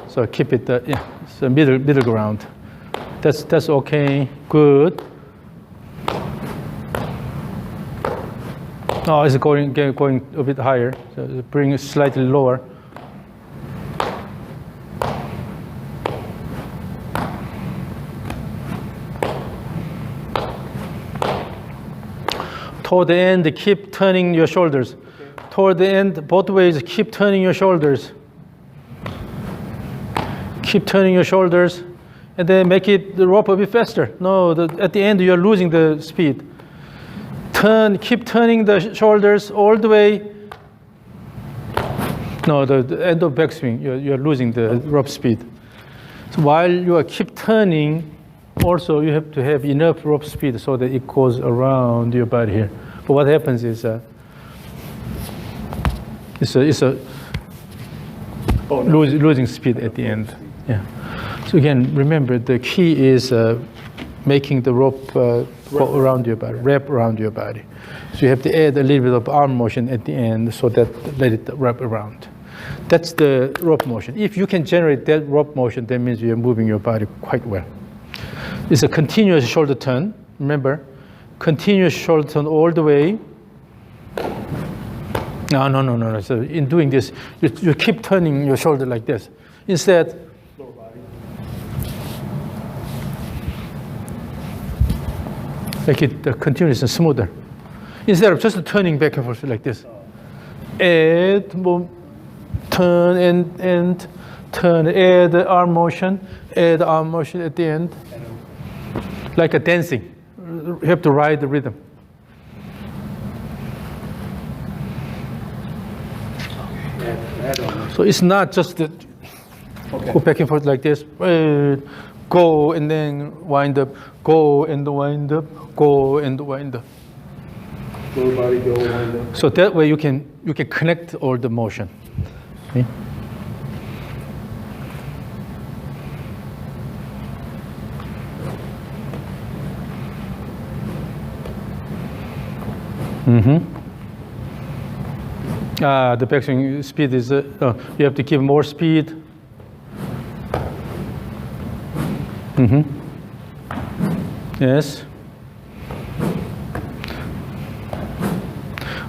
So keep it it's a middle ground. That's okay. Good. Oh, it's going a bit higher. So bring it slightly lower. Toward the end, keep turning your shoulders. Okay. Toward the end, both ways, keep turning your shoulders. Keep turning your shoulders, and then make the rope a bit faster. No, at the end, you're losing the speed. Keep turning the shoulders all the way. No, the end of backswing, you're losing the rope speed. So while you keep turning, also you have to have enough rope speed so that it goes around your body here. But what happens is losing speed at the end. Yeah. So again, remember the key is making the rope go around your body, wrap around your body. So you have to add a little bit of arm motion at the end so that let it wrap around. That's the rope motion. If you can generate that rope motion, that means you're moving your body quite well. It's a continuous shoulder turn. Remember, continuous shoulder turn all the way. No. So in doing this, you keep turning your shoulder like this. Instead, lower body. Make it continuous and smoother. Instead of just turning back and forth like this. Add, turn and turn. Add the arm motion. Add the arm motion at the end. Like a dancing. You have to ride the rhythm. So it's not just that go back and forth like this. Go and then wind up. Go and wind up. Go and wind up. Lower body, go, wind up. So that way you can connect all the motion. Okay? The backswing speed is, you have to give more speed. Yes.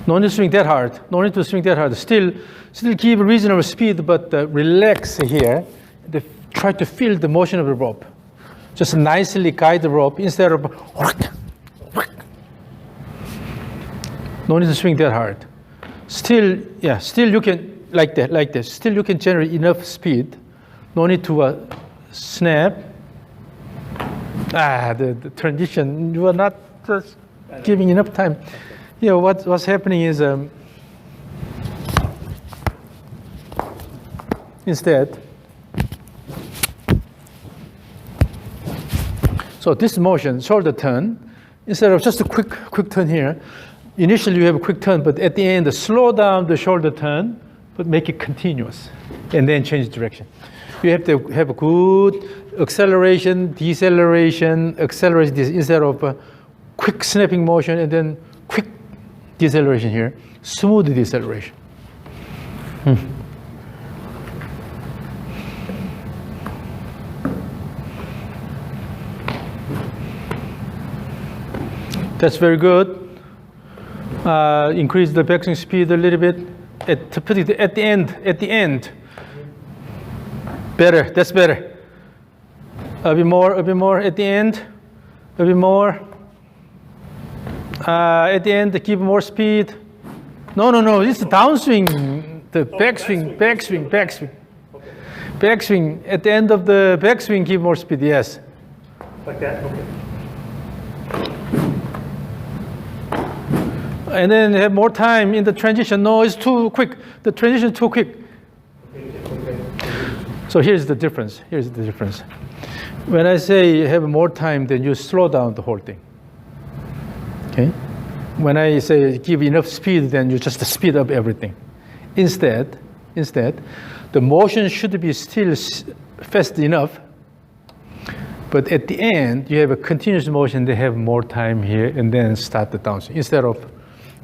No need to swing that hard. No need to swing that hard. Still give reasonable speed, but relax here. Try to feel the motion of the rope. Just nicely guide the rope instead of. No need to swing that hard. Still you can, like this. Still you can generate enough speed. No need to snap. The transition, you are not just giving enough time. You know, what's happening is, instead, so this motion, shoulder turn, instead of just a quick turn here, initially you have a quick turn, but at the end, slow down the shoulder turn, but make it continuous, and then change direction. You have to have a good acceleration, deceleration, acceleration, instead of a quick snapping motion and then quick deceleration here, smooth deceleration. That's very good. Increase the backswing speed a little bit. At the end. Better, that's better. A bit more at the end. A bit more. At the end, keep more speed. No, it's the downswing. The backswing. Okay. Backswing. At the end of the backswing, keep more speed, yes. Like that? Okay. And then have more time in the transition. No, it's too quick. The transition is too quick. Okay. So here's the difference. When I say have more time, then you slow down the whole thing. Okay? When I say give enough speed, then you just speed up everything. Instead, the motion should be still fast enough, but at the end, you have a continuous motion, they have more time here, and then start the downswing. Instead of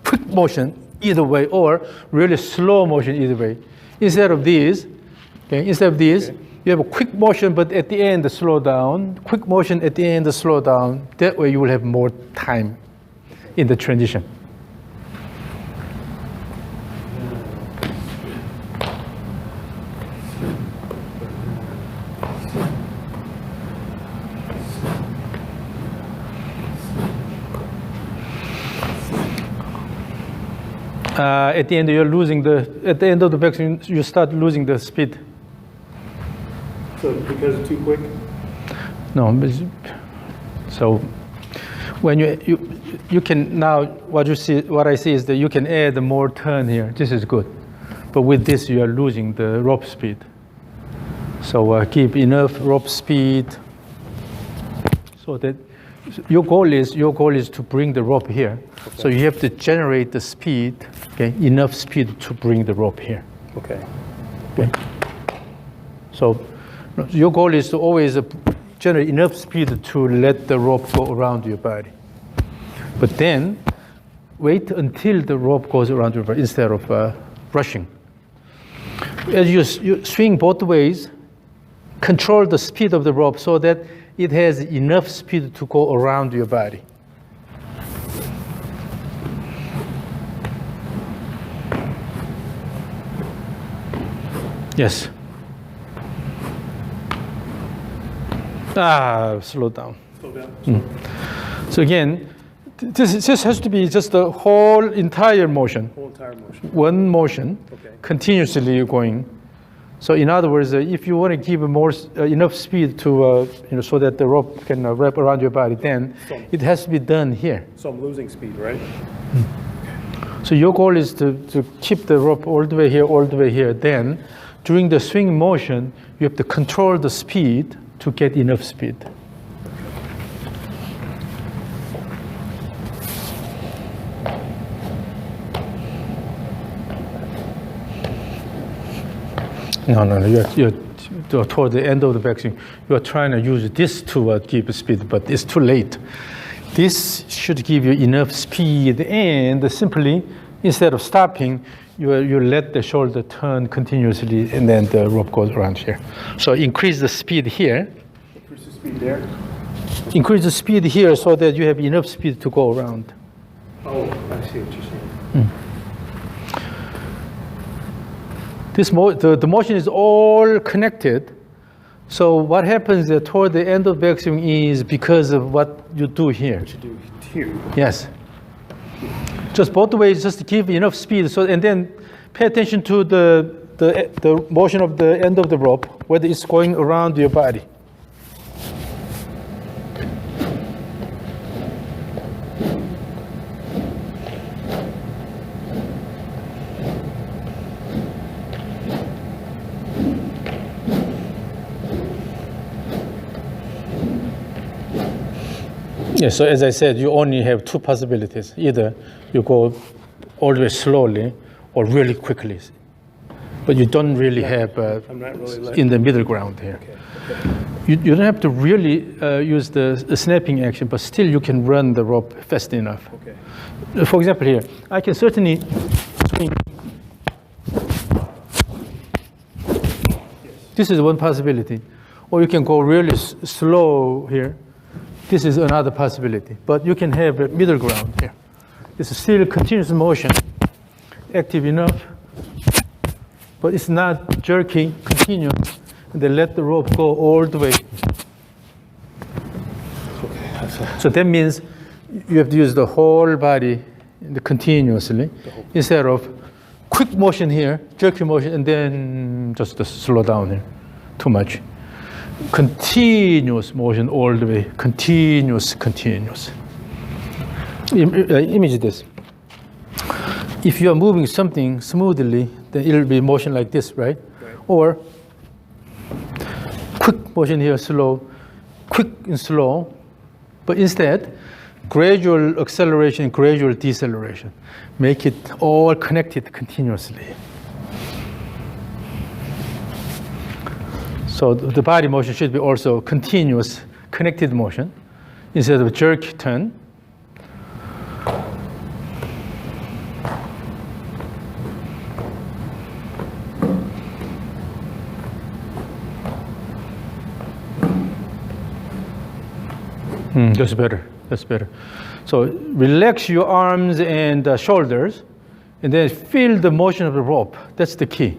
quick motion either way, or really slow motion either way. Instead of these, you have a quick motion, but at the end, slow down. Quick motion at the end, slow down. That way, you will have more time in the transition. At the end, you're losing at the end of the backswing, you start losing the speed. So because it's too quick? No, so when you can now, what I see is that you can add more turn here. This is good. But with this, you are losing the rope speed. So keep enough rope speed so that your goal is to bring the rope here. Okay. So you have to generate the speed, okay, enough speed to bring the rope here. Okay. So your goal is to always generate enough speed to let the rope go around your body. But then wait until the rope goes around your body instead of rushing. As you swing both ways, control the speed of the rope so that it has enough speed to go around your body. Yes. Slow down. So again, this has to be just the whole entire motion. One motion, okay, continuously going. So in other words, if you want to give enough speed to, so that the rope can wrap around your body, then it has to be done here. So I'm losing speed, right? So your goal is to keep the rope all the way here. Then during the swing motion, you have to control the speed to get enough speed. No. You're toward the end of the backswing. You are trying to use this to keep speed, but it's too late. This should give you enough speed, and simply, instead of stopping, you let the shoulder turn continuously, and then the rope goes around here. So increase the speed here. Increase the speed there. Increase the speed here so that you have enough speed to go around. Oh, I see what you're saying. The motion is all connected. So what happens toward the end of backswing is because of what you do here. What you do here. Yes. Just both ways, just to give enough speed. So, and then pay attention to the motion of the end of the rope, whether it's going around your body. Yeah, so as I said, you only have two possibilities. Either you go all the way slowly or really quickly. But you don't really have I'm not really in the middle ground here. Okay. You don't have to really use the snapping action, but still you can run the rope fast enough. Okay. For example, here, I can certainly swing. Yes. This is one possibility. Or you can go really slow here. This is another possibility. But you can have a middle ground here. This is still continuous motion, active enough, but it's not jerking, continuous. And then let the rope go all the way. Okay. So that means you have to use the whole body continuously instead of quick motion here, jerky motion, and then just slow down here. Too much. Continuous motion all the way. Continuous. Image this. If you are moving something smoothly, then it will be motion like this, right? Or quick motion here, slow, quick and slow, but instead, gradual acceleration, gradual deceleration. Make it all connected continuously. So the body motion should be also continuous, connected motion, instead of jerk turn. That's better. That's better. So relax your arms and shoulders, and then feel the motion of the rope. That's the key.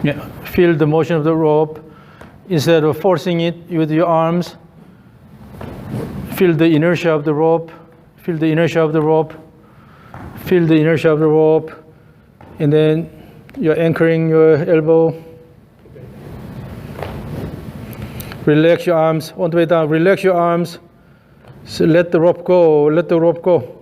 Yeah, feel the motion of the rope instead of forcing it with your arms. Feel the inertia of the rope. Feel the inertia of the rope. Feel the inertia of the rope, and then you're anchoring your elbow. Relax your arms all the way down. Relax your arms. So let the rope go. Let the rope go.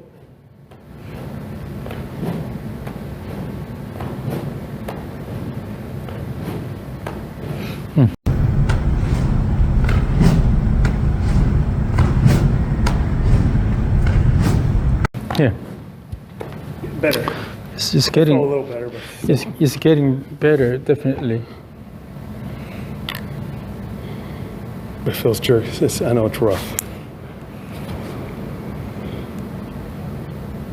Here. Better. It's getting a little better, but it's getting better, definitely. it feels jerky. I know it's rough.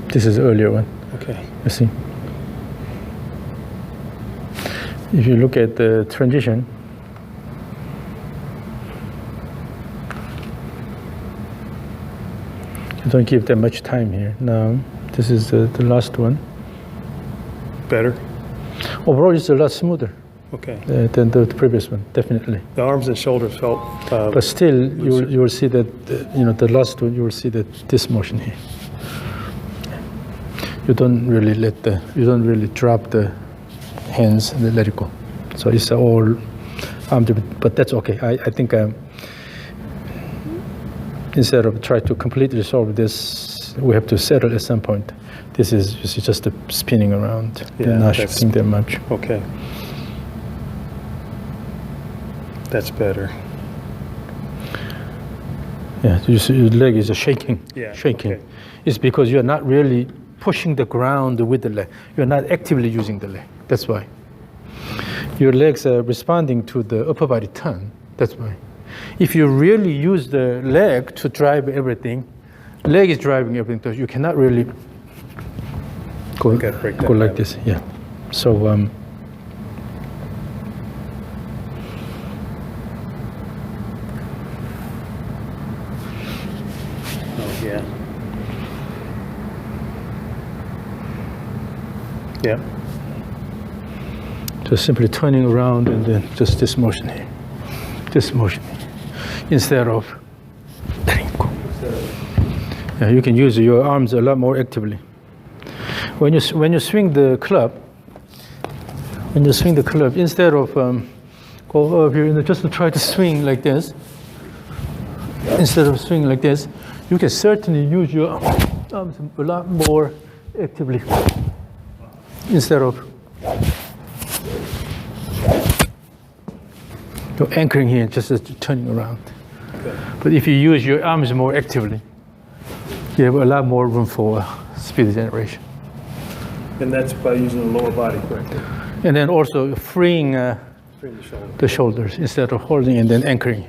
This is the earlier one. Okay. You see. If you look at the transition, you don't give that much time here. Now, this is the last one. Better? Overall, it's a lot smoother Okay. than the previous one, definitely. The arms and shoulders felt But still, you will see that, the last one, you will see that this motion here. You don't really drop the hands and let it go. So it's all but that's okay. I think instead of try to completely solve this, we have to settle at some point. This is just a spinning around, not shifting that much. Okay. That's better. Yeah, you see your leg is shaking. Yeah, shaking. okay. It's because you're not really pushing the ground with the leg. You're not actively using the leg. That's why. Your legs are responding to the upper body turn. That's why. If you really use the leg to drive everything, leg is driving everything, so you cannot really go like this. Yeah. So yeah. Yeah. just simply turning around and then just this motion here. This motion here. Instead of letting go. Yeah, you can use your arms a lot more actively. When you swing the club, instead of go over here and just to try to swing like this, instead of swinging like this, you can certainly use your arms a lot more actively instead of You're anchoring here, just turning around. Okay. But if you use your arms more actively, you have a lot more room for speed generation. And that's by using the lower body, correct? And then also freeing Bring the shoulder. the shoulders instead of holding and then anchoring.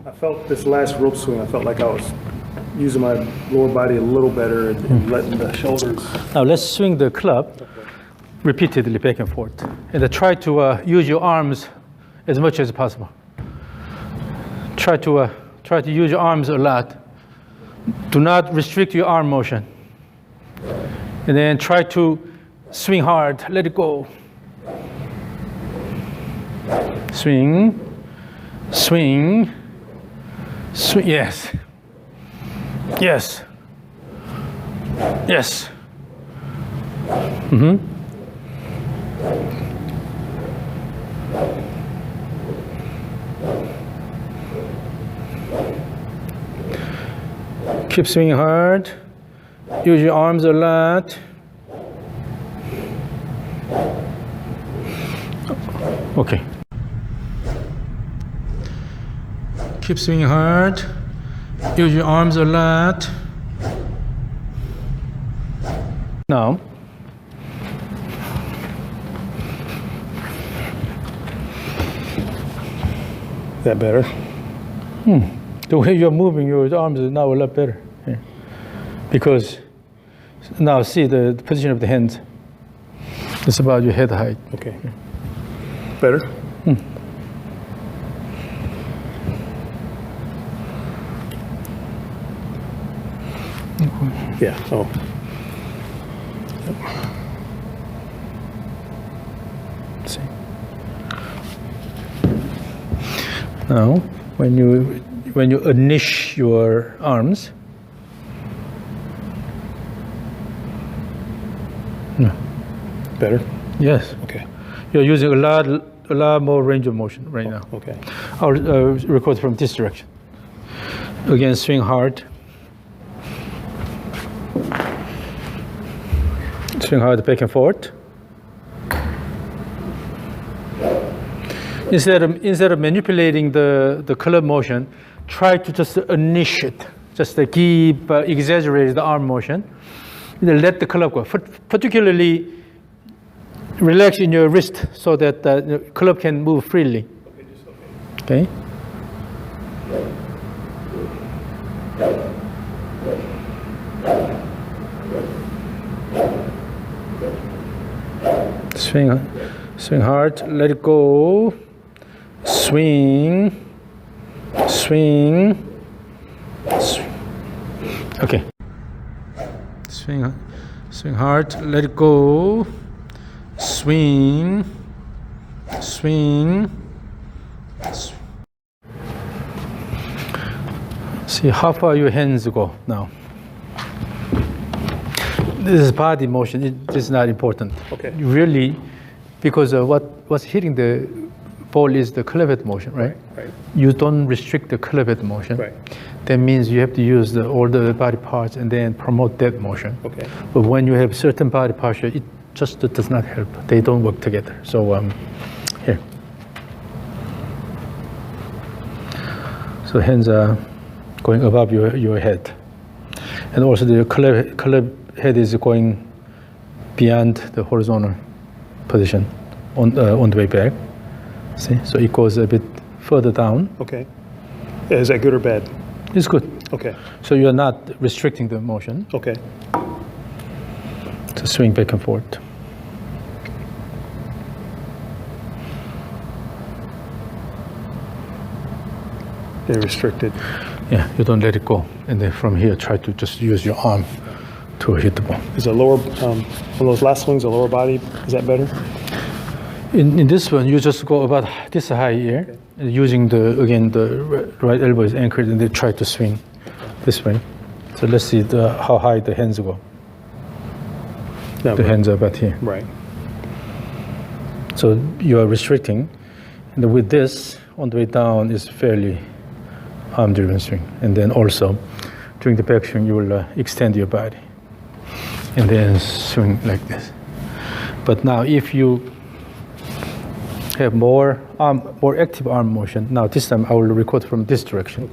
I felt this last rope swing, I felt like I was using my lower body a little better and letting the shoulders. Now let's swing the club repeatedly back and forth. And then try to use your arms as much as possible. Try to use your arms a lot. Do not restrict your arm motion. And then try to swing hard, let it go. Swing, swing, swing, yes. Yes. Yes. Mm-hmm. Keep swinging hard. Use your arms a lot. Okay. Keep swinging hard. Use your arms a lot. Now, Is that better? the way you're moving your arms is now a lot better. Yeah. Because now see the position of the hands. It's about your head height. Okay. Better? Yeah. Oh. See. Now, when you unleash your arms, Better? yes, Okay. you're using a lot more range of motion right now. Okay. I'll record from this direction. Again, swing hard. Swing hard back and forth. Instead of manipulating the club motion, try to just unleash it. Just keep exaggerate the arm motion. Then let the club go. Particularly relax in your wrist so that the club can move freely. Okay. Swing hard, let it go. Swing. Okay. Swing hard, let it go. Swing. See how far your hands go now. This is body motion. This is not important. Okay. Really, because what's hitting the ball is the club head motion, right? Right. You don't restrict the club head motion. Right. That means you have to use all the body parts and then promote that motion. Okay. But when you have certain body posture, it just does not help. They don't work together. So here. So hands are going above your head, and also the club head is going beyond the horizontal position on the way back. See, so it goes a bit further down. Okay. Is that good or bad? It's good. Okay. So you're not restricting the motion. Okay. To swing back and forth. They're restricted. Yeah, you don't let it go. And then from here, try to just use your arm to hit the ball. Is a lower, on those last swings, a lower body, is that better? In this one, you just go about this high here, okay. And using the right elbow is anchored, and then try to swing this way. So let's see how high the hands go. No, the hands are about here. Right. So you are restricting, and with this, on the way down is fairly arm-driven swing. And then also, during the backswing, you will extend your body, and then swing like this. But now, if you have more active arm motion. Now this time I will record from this direction.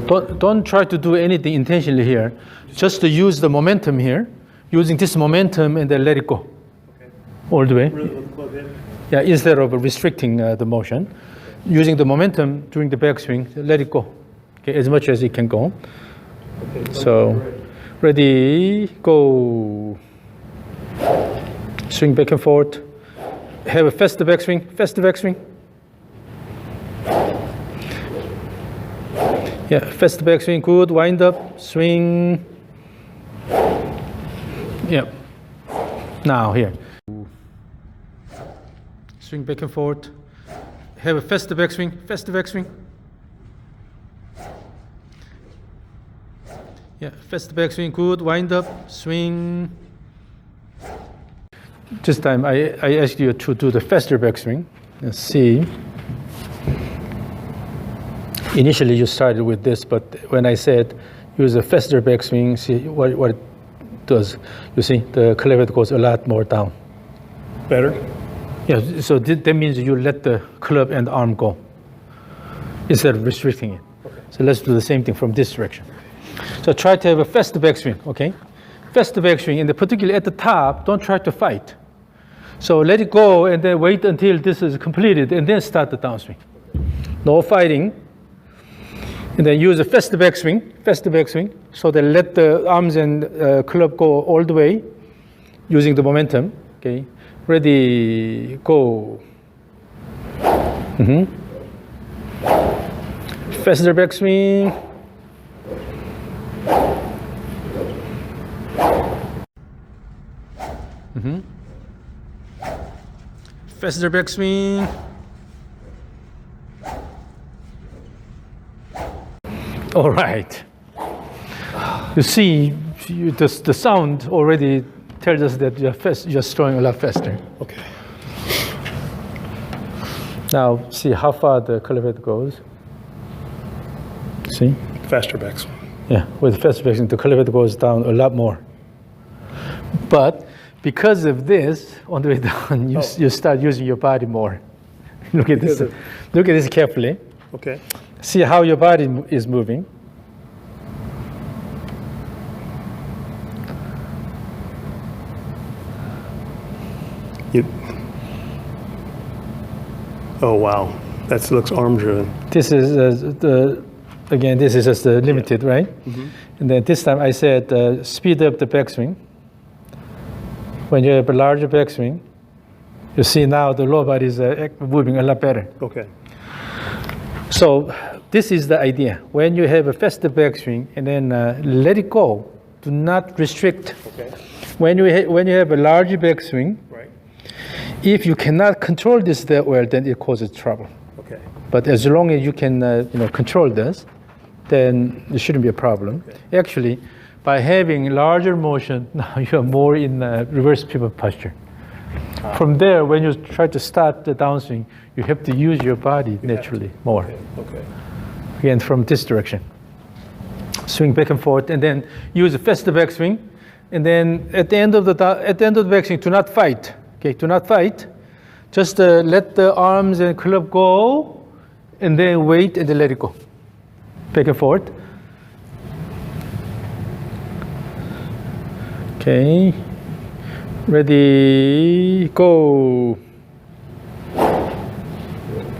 Don't try to do anything intentionally here. Just to use the momentum here, using this momentum and then let it go. Okay. All the way. Yeah, instead of restricting the motion. Okay. Using the momentum during the backswing, let it go. Okay, as much as it can go. Okay, so, ready, go. Swing back and forth. Have a faster backswing, faster backswing. Yeah, fast backswing, good, wind up, swing. Yeah. Now here. Swing back and forth. Have a faster backswing, faster backswing. Yeah, fast backswing, good, wind up, swing. This time I asked you to do the faster backswing. Let's see. Initially you started with this, but when I said use a faster backswing, see what it does. You see the club goes a lot more down. Better? Yeah, so that means you let the club and arm go instead of restricting it. Okay. So let's do the same thing from this direction. So try to have a faster backswing, okay? Faster backswing, and particularly at the top, don't try to fight. So let it go and then wait until this is completed and then start the downswing. No fighting. And then use a faster backswing, so that let the arms and club go all the way using the momentum. Okay, ready, go. Faster backswing. Faster backswing. All right. You see, the sound already tells us that you're throwing a lot faster. Okay. Now, see how far the club goes. See? Faster backswing. Yeah, with faster backswing, the club goes down a lot more. But because of this, on the way down, you start using your body more. Look at this. Look at this carefully. Okay. See how your body is moving. Oh wow, that looks arm driven. This is again. This is just limited, yeah. Right? And then this time I said speed up the backswing. When you have a larger backswing, you see now the lower body is moving a lot better. Okay. So this is the idea. When you have a faster backswing and then let it go, do not restrict. Okay. When you have a larger backswing, right. If you cannot control this that well, then it causes trouble. Okay. But as long as you can control this, then it shouldn't be a problem. Okay. Actually, by having larger motion, now you are more in reverse pivot posture. From there, when you try to start the downswing, you have to use your body naturally more. Okay. Again, from this direction. Swing back and forth, and then use a faster backswing. And then at the end of the backswing, do not fight. Okay, do not fight. Just let the arms and club go, and then wait and then let it go. Back and forth. Okay. Ready, go.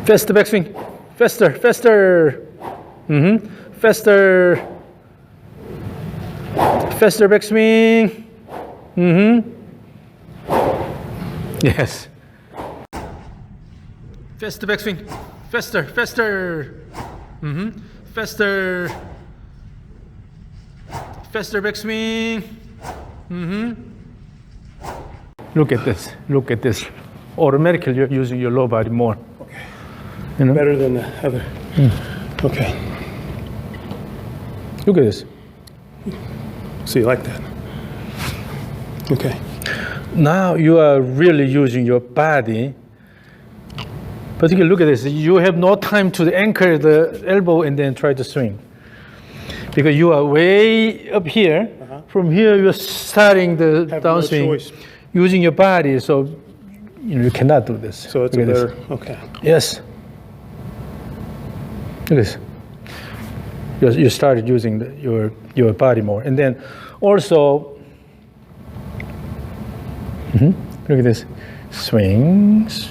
Faster backswing. Faster, faster. Faster. Faster backswing. Yes. Faster backswing. Faster, faster. Faster. Faster backswing. Look at this. Look at this. Automatically, you're using your lower body more. Okay. You know? Better than the other. Okay. Look at this. So you like that? Okay. Now you are really using your body. Particularly, look at this. You have no time to anchor the elbow and then try to swing. Because you are way up here. From here, you're starting the downswing using your body, so you cannot do this. So it's a better, okay. Yes. Look at this. You started using your body more. And then also, look at this, swings.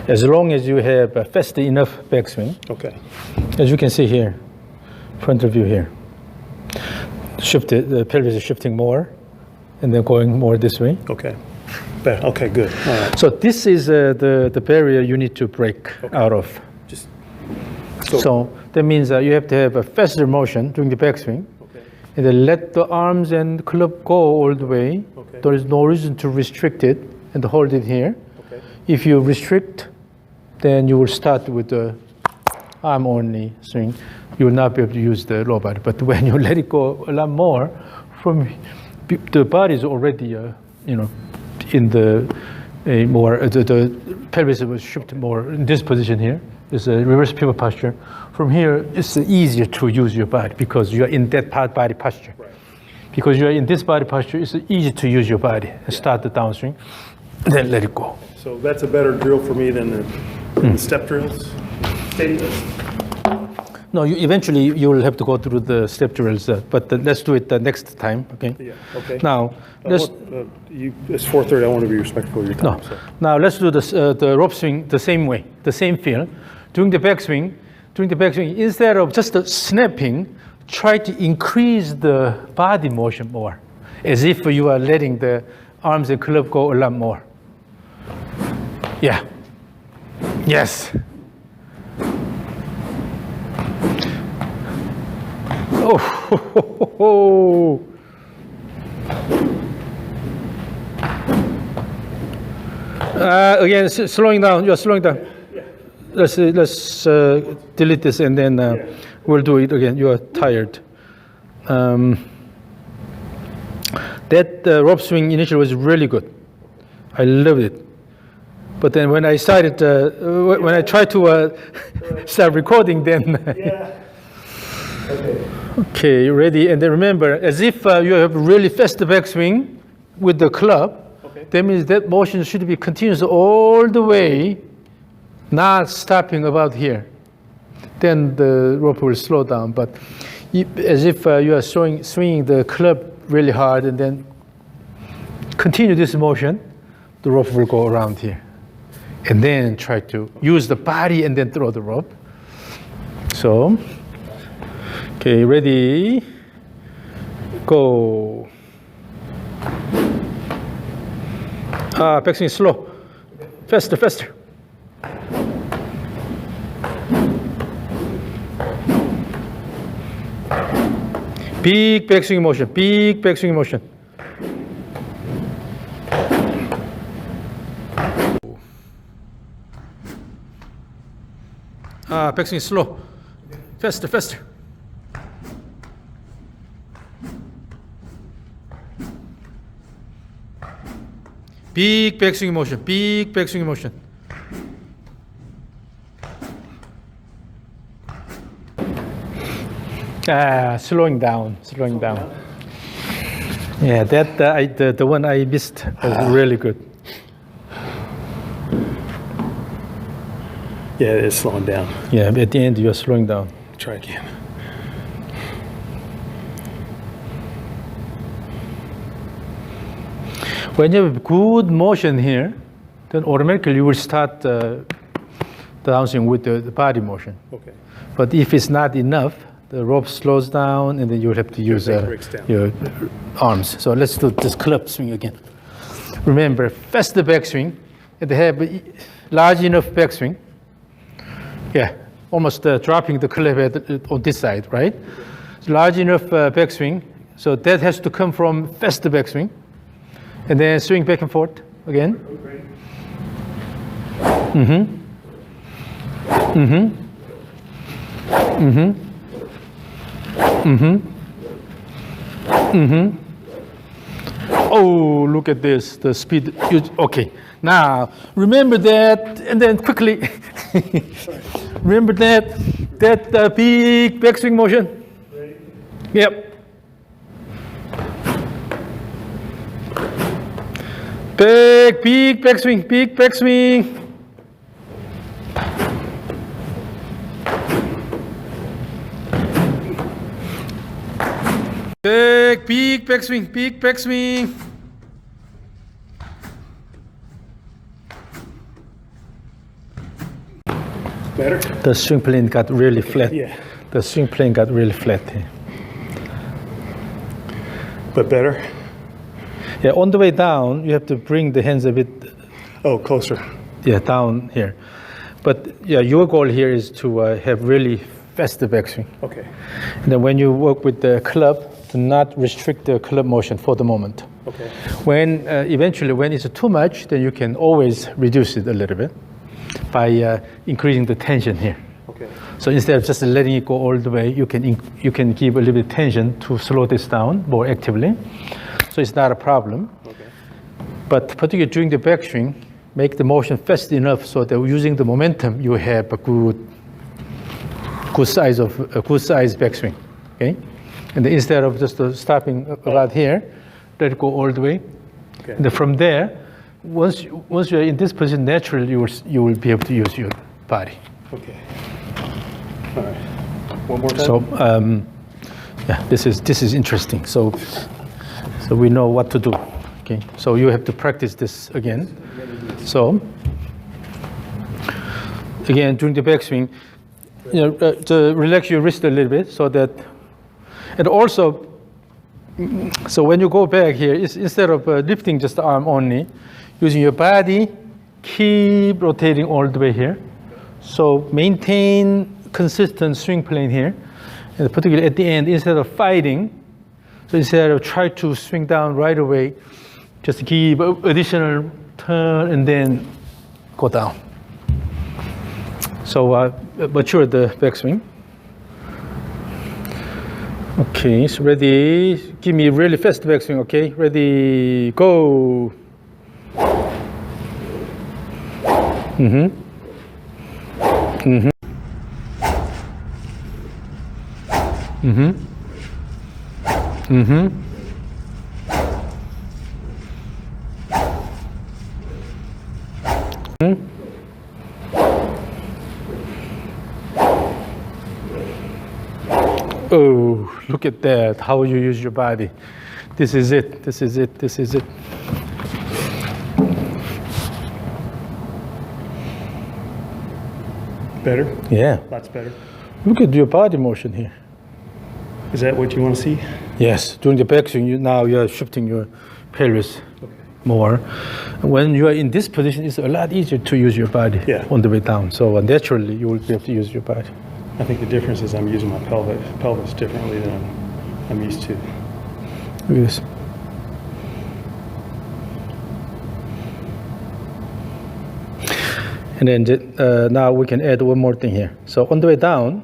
As long as you have a fast enough backswing. Okay. As you can see here, front of you here. Shifted, the pelvis is shifting more, and then going more this way. Okay. Okay, good. All right. So this is the barrier you need to break out of. Just so that means you have to have a faster motion during the backswing, and then let the arms and club go all the way. Okay. There is no reason to restrict it and hold it here. Okay. If you restrict, then you will start with the arm only swing. You will not be able to use the lower body. But when you let it go a lot more, from the body is already, in the pelvis was shifted more in this position here. It's a reverse pivot posture. From here, it's easier to use your body because you are in that body posture. Right. Because you are in this body posture, it's easy to use your body and start the downswing, then let it go. So that's a better drill for me than the step drills? No, eventually you will have to go through the step drills, but let's do it next time, okay? Yeah, okay. Now, let's... it's 4:30, I want to be respectful of your time. No. So. Now let's do the rope swing the same way, the same feel. During the backswing, instead of just snapping, try to increase the body motion more, as if you are letting the arms and club go a lot more. Yeah. Yes. Oh. Again, slowing down. You're slowing down. Yeah. Let's delete this and then we'll do it again. You are tired. That rope swing initially was really good. I loved it. But then when I started, when I tried to start recording, then. Okay, you ready? And then remember, as if you have really fast backswing with the club, that means that motion should be continuous all the way, not stopping about here. Then the rope will slow down. But as if you are swinging the club really hard and then continue this motion, the rope will go around here. And then try to use the body and then throw the rope. So. Okay, ready? Go. Backswing slow. Faster. Big backswing motion. Backswing slow. Faster. Big backswing motion. Slowing down. Yeah, that the one I missed was really good. Yeah, it's slowing down. Yeah, at the end you're slowing down. Try again. When you have good motion here, then automatically you will start the downswing with the body motion. Okay. But if it's not enough, the rope slows down, and then you will have to use your arms. So let's do this club swing again. Remember, faster backswing, and have a large enough backswing. Yeah, almost dropping the club on this side, right? It's large enough backswing, so that has to come from faster backswing. And then swing back and forth again. Oh, look at this, the speed. Okay, now remember that, and then quickly. Remember that big backswing motion. Yep. Big backswing, big backswing. Big backswing, big backswing. Better? The swing plane got really flat. Yeah. The swing plane got really flat here. But better? Yeah, on the way down, you have to bring the hands a bit. Oh, closer. Yeah, down here. But yeah, your goal here is to have really fast backswing. Okay. And then when you work with the club, to not restrict the club motion for the moment. Okay. When eventually, when it's too much, then you can always reduce it a little bit by increasing the tension here. Okay. So instead of just letting it go all the way, you can give a little bit of tension to slow this down more actively. So it's not a problem. Okay. But particularly during the backswing, make the motion fast enough so that using the momentum, you have a good size backswing. Okay. And then instead of just stopping about here, let it go all the way. Okay. And then from there, once you're in this position, naturally you will be able to use your body. Okay. All right. One more time. So yeah, this is interesting. So we know what to do. Okay. So you have to practice this again. So again, during the backswing, to relax your wrist a little bit so that. And also, so when you go back here, instead of lifting just the arm only, using your body, keep rotating all the way here. So maintain consistent swing plane here. And particularly at the end, instead of fighting, so instead of try to swing down right away, just give additional turn and then go down. So mature the backswing. Okay, so ready. Give me really fast backswing, okay? Ready, go. Mm-hmm. Mm-hmm. Mm-hmm. Mm-hmm. Mm-hmm. Oh, look at that, how you use your body. This is it, this is it, this is it. Better? Yeah. Lots better. Look at your body motion here. Is that what you want to see? Yes, during the backswing, now you're shifting your pelvis more. When you are in this position, it's a lot easier to use your body on the way down. So naturally, you will be able to use your body. I think the difference is I'm using my pelvis differently than I'm used to. Look at this. And then now we can add one more thing here. So on the way down,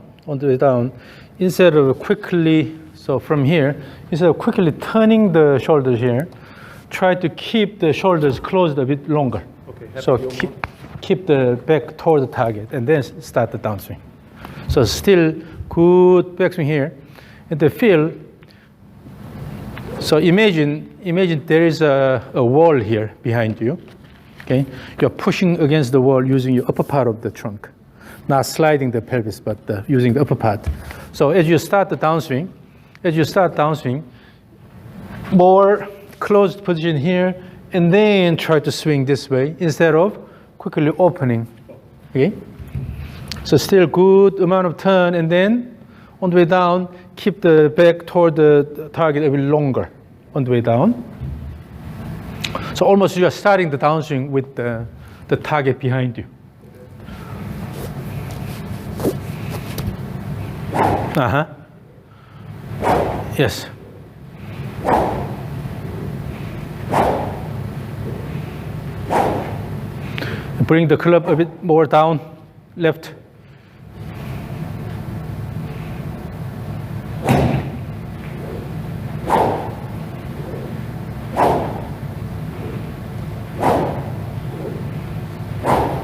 instead of quickly, so from here, instead of quickly turning the shoulders here, try to keep the shoulders closed a bit longer. Okay. So keep the back toward the target and then start the downswing. So still good backswing here. And the feel, so imagine there is a wall here behind you. Okay, you're pushing against the wall using your upper part of the trunk, not sliding the pelvis, but using the upper part. So as you start the downswing, more closed position here, and then try to swing this way instead of quickly opening. Okay, so still good amount of turn, and then on the way down, keep the back toward the target a bit longer on the way down. So almost you are starting the downswing with the target behind you. Uh-huh. Yes. Bring the club a bit more down, left.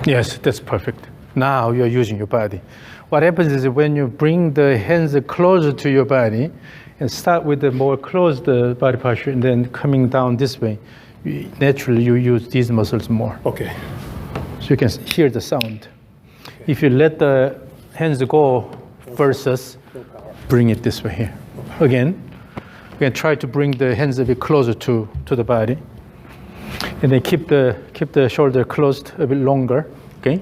Yes, that's perfect. Now you're using your body. What happens is when you bring the hands closer to your body and start with the more closed body posture, and then coming down this way. Naturally, you use these muscles more. Okay. So you can hear the sound. Okay. If you let the hands go versus bring it this way here. Again, we can try to bring the hands a bit closer to the body. And then keep the shoulder closed a bit longer, okay?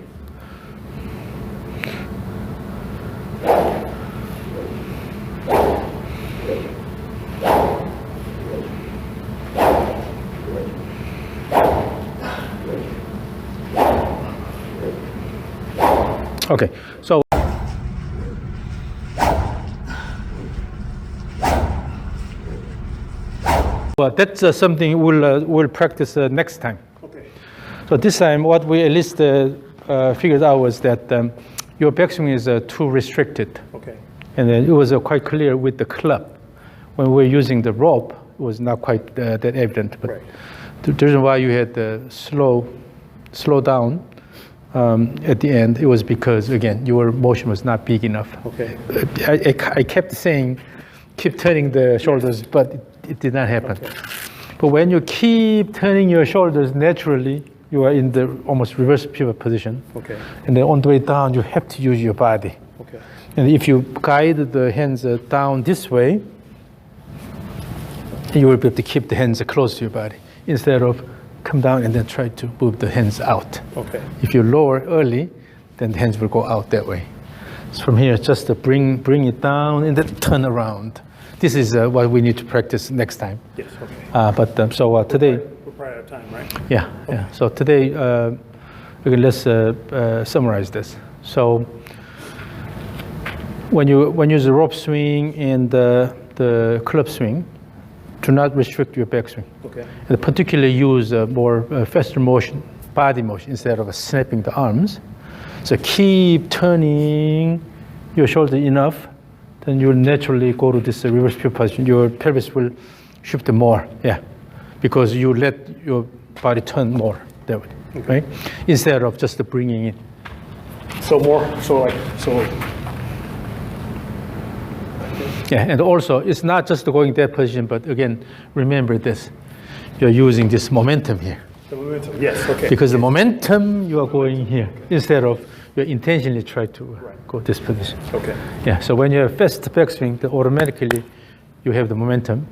Okay, so that's something we'll practice next time. Okay. So this time, what we at least figured out was that your backswing is too restricted. Okay. And then it was quite clear with the club. When we were using the rope, it was not quite that evident. But right. the reason why you had to slow down at the end, it was because, again, your motion was not big enough. Okay. I kept saying, keep turning the shoulders, but it did not happen. Okay. But when you keep turning your shoulders naturally, you are in the almost reverse pivot position. Okay. And then on the way down, you have to use your body. Okay. And if you guide the hands down this way, you will be able to keep the hands close to your body instead of come down and then try to move the hands out. Okay. If you lower early, then the hands will go out that way. So from here, just to bring it down and then turn around. This is what we need to practice next time. Yes, okay. So today... We're probably out of time, right? Yeah, okay. Yeah. So today, okay, let's summarize this. So when you use the rope swing and the club swing, do not restrict your backswing. Okay. And particularly use more faster motion, body motion, instead of snapping the arms. So keep turning your shoulder enough, then you'll naturally go to this reverse pivot position. Your pelvis will shift more, yeah, because you let your body turn more that way, okay. Right? Instead of just bringing it. Yeah, and also it's not just going that position, but again, remember this: you're using this momentum here. The momentum, yes, okay. Because the momentum you are going here instead of you intentionally try to go this position. Okay. Yeah. So when you have fast backswing, automatically you have the momentum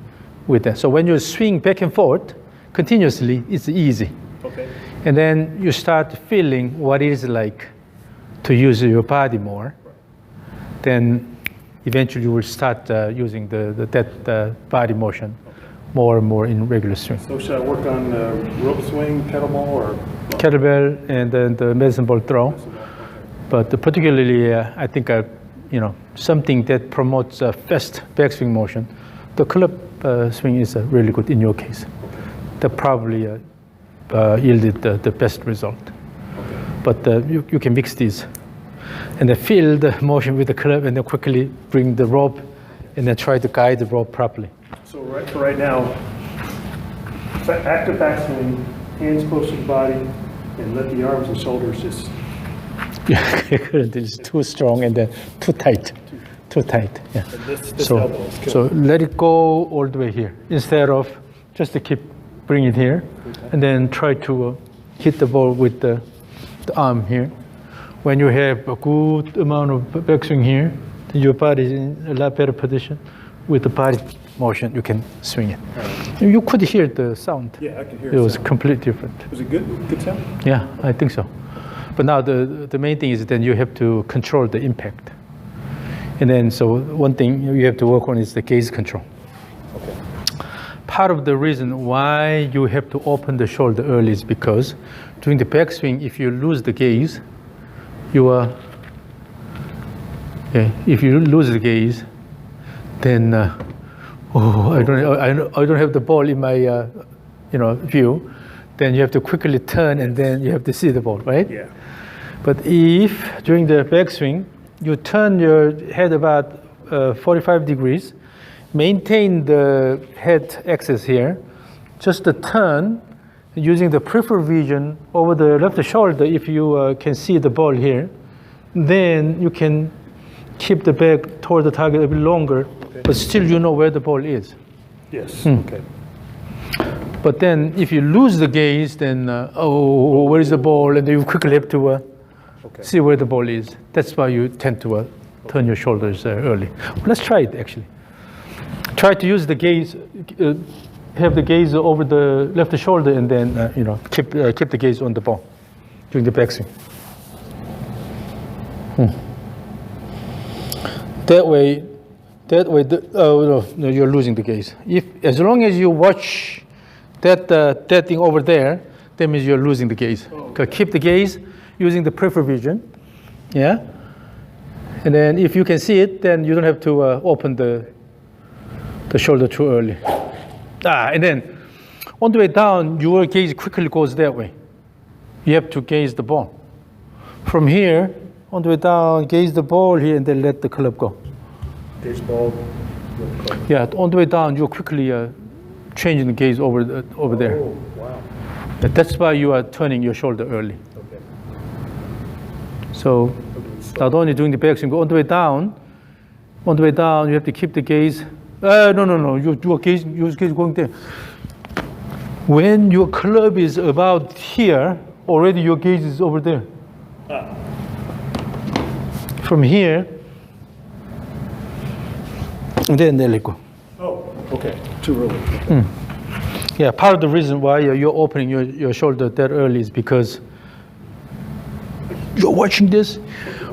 with that. So when you swing back and forth continuously, it's easy. Okay. And then you start feeling what it is like to use your body more. Then eventually you will start using that body motion more and more in regular swing. So should I work on rope swing, kettlebell, or? Kettlebell and then the medicine ball throw. Okay. But particularly, I think, something that promotes fast backswing motion. The club swing is really good in your case. Okay. That probably yielded the best result. Okay. But you can mix these. And then feel the motion with the club and then quickly bring the rope and then try to guide the rope properly. So right now, active backswing, hands close to the body, and let the arms and shoulders just... Yeah, it's too strong and then too tight. Too tight, yeah. This elbow is good. So let it go all the way here. Instead of just to bring it here, okay. And then try to hit the ball with the arm here. When you have a good amount of backswing here, then your body is in a lot better position. With the body motion, you can swing it. Right. You could hear the sound. Yeah, I can hear it. It was completely different. Was it good sound? Yeah, I think so. But now the main thing is then you have to control the impact. And then so one thing you have to work on is the gaze control. Okay. Part of the reason why you have to open the shoulder early is because during the backswing, if you lose the gaze, if you lose the gaze, then I don't have the ball in my view. Then you have to quickly turn, and then you have to see the ball, right? Yeah. But if during the backswing you turn your head about 45 degrees, maintain the head axis here, just the turn using the peripheral vision over the left shoulder. If you can see the ball here, then you can keep the back toward the target a bit longer but still you know where the ball is. Yes. Okay. But then if you lose the gaze, then, where is the ball? And then you quickly have to see where the ball is. That's why you tend to turn your shoulders early. Let's try it, actually. Try to use the gaze, have the gaze over the left shoulder, and then, keep the gaze on the ball during the backswing. That way, no, you're losing the gaze. As long as you watch that thing over there, that means you're losing the gaze. Keep the gaze using the peripheral vision, yeah. And then if you can see it, then you don't have to open the shoulder too early. And then on the way down, your gaze quickly goes that way. You have to gaze the ball. From here, on the way down, gaze the ball here, and then let the club go. Gaze ball, let the club. Yeah, on the way down, you're quickly changing the gaze over there. Oh, wow. That's why you are turning your shoulder early. Okay. So not only doing the backswing, but on the way down, you have to keep the gaze. No, your gaze going there. When your club is about here, already your gaze is over there. From here, and then let it go. Oh, okay. Too early. Okay. Yeah, part of the reason why you're opening your shoulder that early is because you're watching this.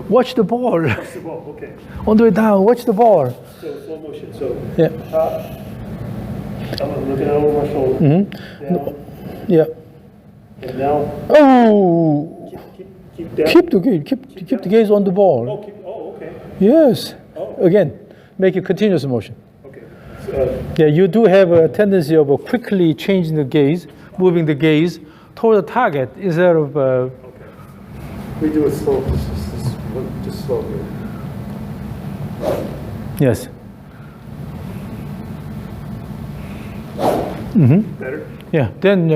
Watch the ball. Watch the ball, okay. On the way down, watch the ball. So slow motion. So Yeah. I'm looking over my shoulder. Down, Yeah. and now Oh! keep down. Keep the gaze. Keep the gaze on the ball. Okay. Yes. Oh. Again, make a continuous motion. Okay. So, Yeah, you do have a tendency of quickly changing the gaze, moving the gaze toward the target instead of. okay. We do it slow. Just slow here. Yes. Better. Yeah. Then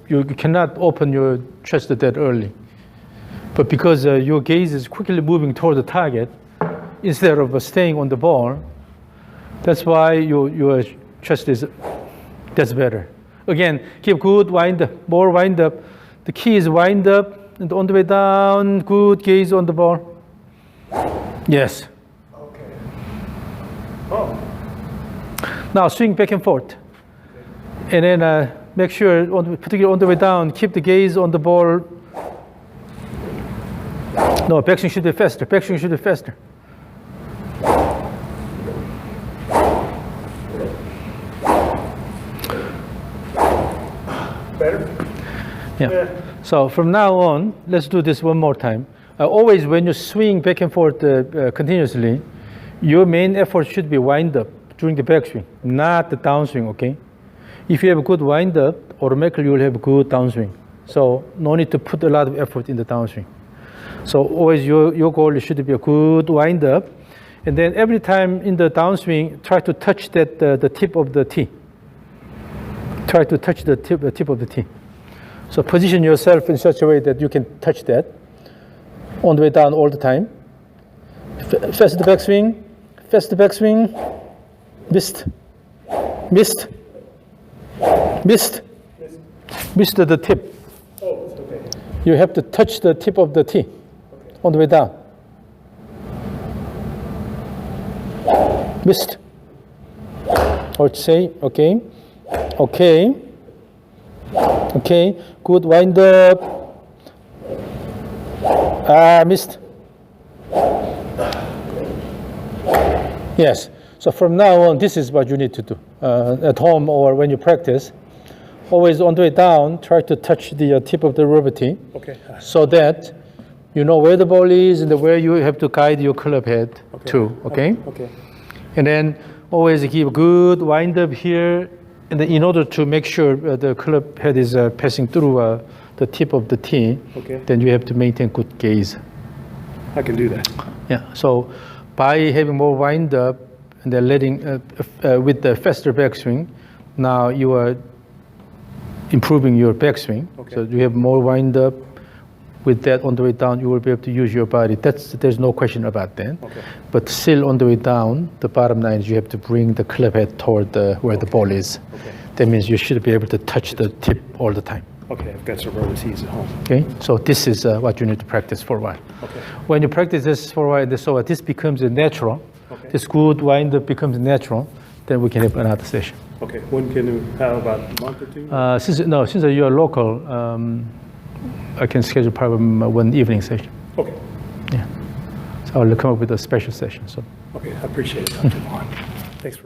you cannot open your chest that early, but because your gaze is quickly moving toward the target instead of staying on the ball, that's why your chest is. That's better. Again, keep good wind up, more wind up. The key is wind up, and on the way down, good gaze on the ball. Yes. Okay. Oh. Now swing back and forth, and then make sure, particularly on the way down, keep the gaze on the ball. No, backswing should be faster. Backswing should be faster. Better. Yeah. So from now on, let's do this one more time. Always when you swing back and forth continuously, your main effort should be wind up during the backswing, not the downswing, okay? If you have a good wind up, automatically you will have a good downswing. So no need to put a lot of effort in the downswing. So always your goal should be a good wind up. And then every time in the downswing, try to touch the tip of the tee. Try to touch the tip of the tee. So position yourself in such a way that you can touch that on the way down all the time. Fast the backswing, fast the backswing, missed, missed, missed, missed the tip. Oh, it's okay. You have to touch the tip of the tee on the way down. Missed. Or say, okay, okay, okay, good wind up. Missed. Yes. So from now on, this is what you need to do at home or when you practice. Always on the way down, try to touch the tip of the rubber tee, Okay. so that you know where the ball is and where you have to guide your club head to. Okay. Okay. And then always keep a good wind up here, and then in order to make sure the club head is passing through the tip of the tee, Okay. then you have to maintain good gaze. I can do that. Yeah. So by having more wind up and then letting with the faster backswing, now you are improving your backswing. Okay. So you have more wind up, with that on the way down, you will be able to use your body. There's no question about that. Okay. But still on the way down, the bottom line is you have to bring the club head toward where the ball is. Okay. That means you should be able to touch the tip all the time. Okay, I've got some rubber tees at home. Okay, so this is what you need to practice for a while. Okay. When you practice this for a while, so this becomes a natural. Okay. This good wind up becomes natural. Then we can have another session. Okay, when can you, how about a month or two? Since you're local, I can schedule probably one evening session. Okay. Yeah. So I'll come up with a special session. So. Okay, I appreciate it, Dr. Vaughn. Thanks for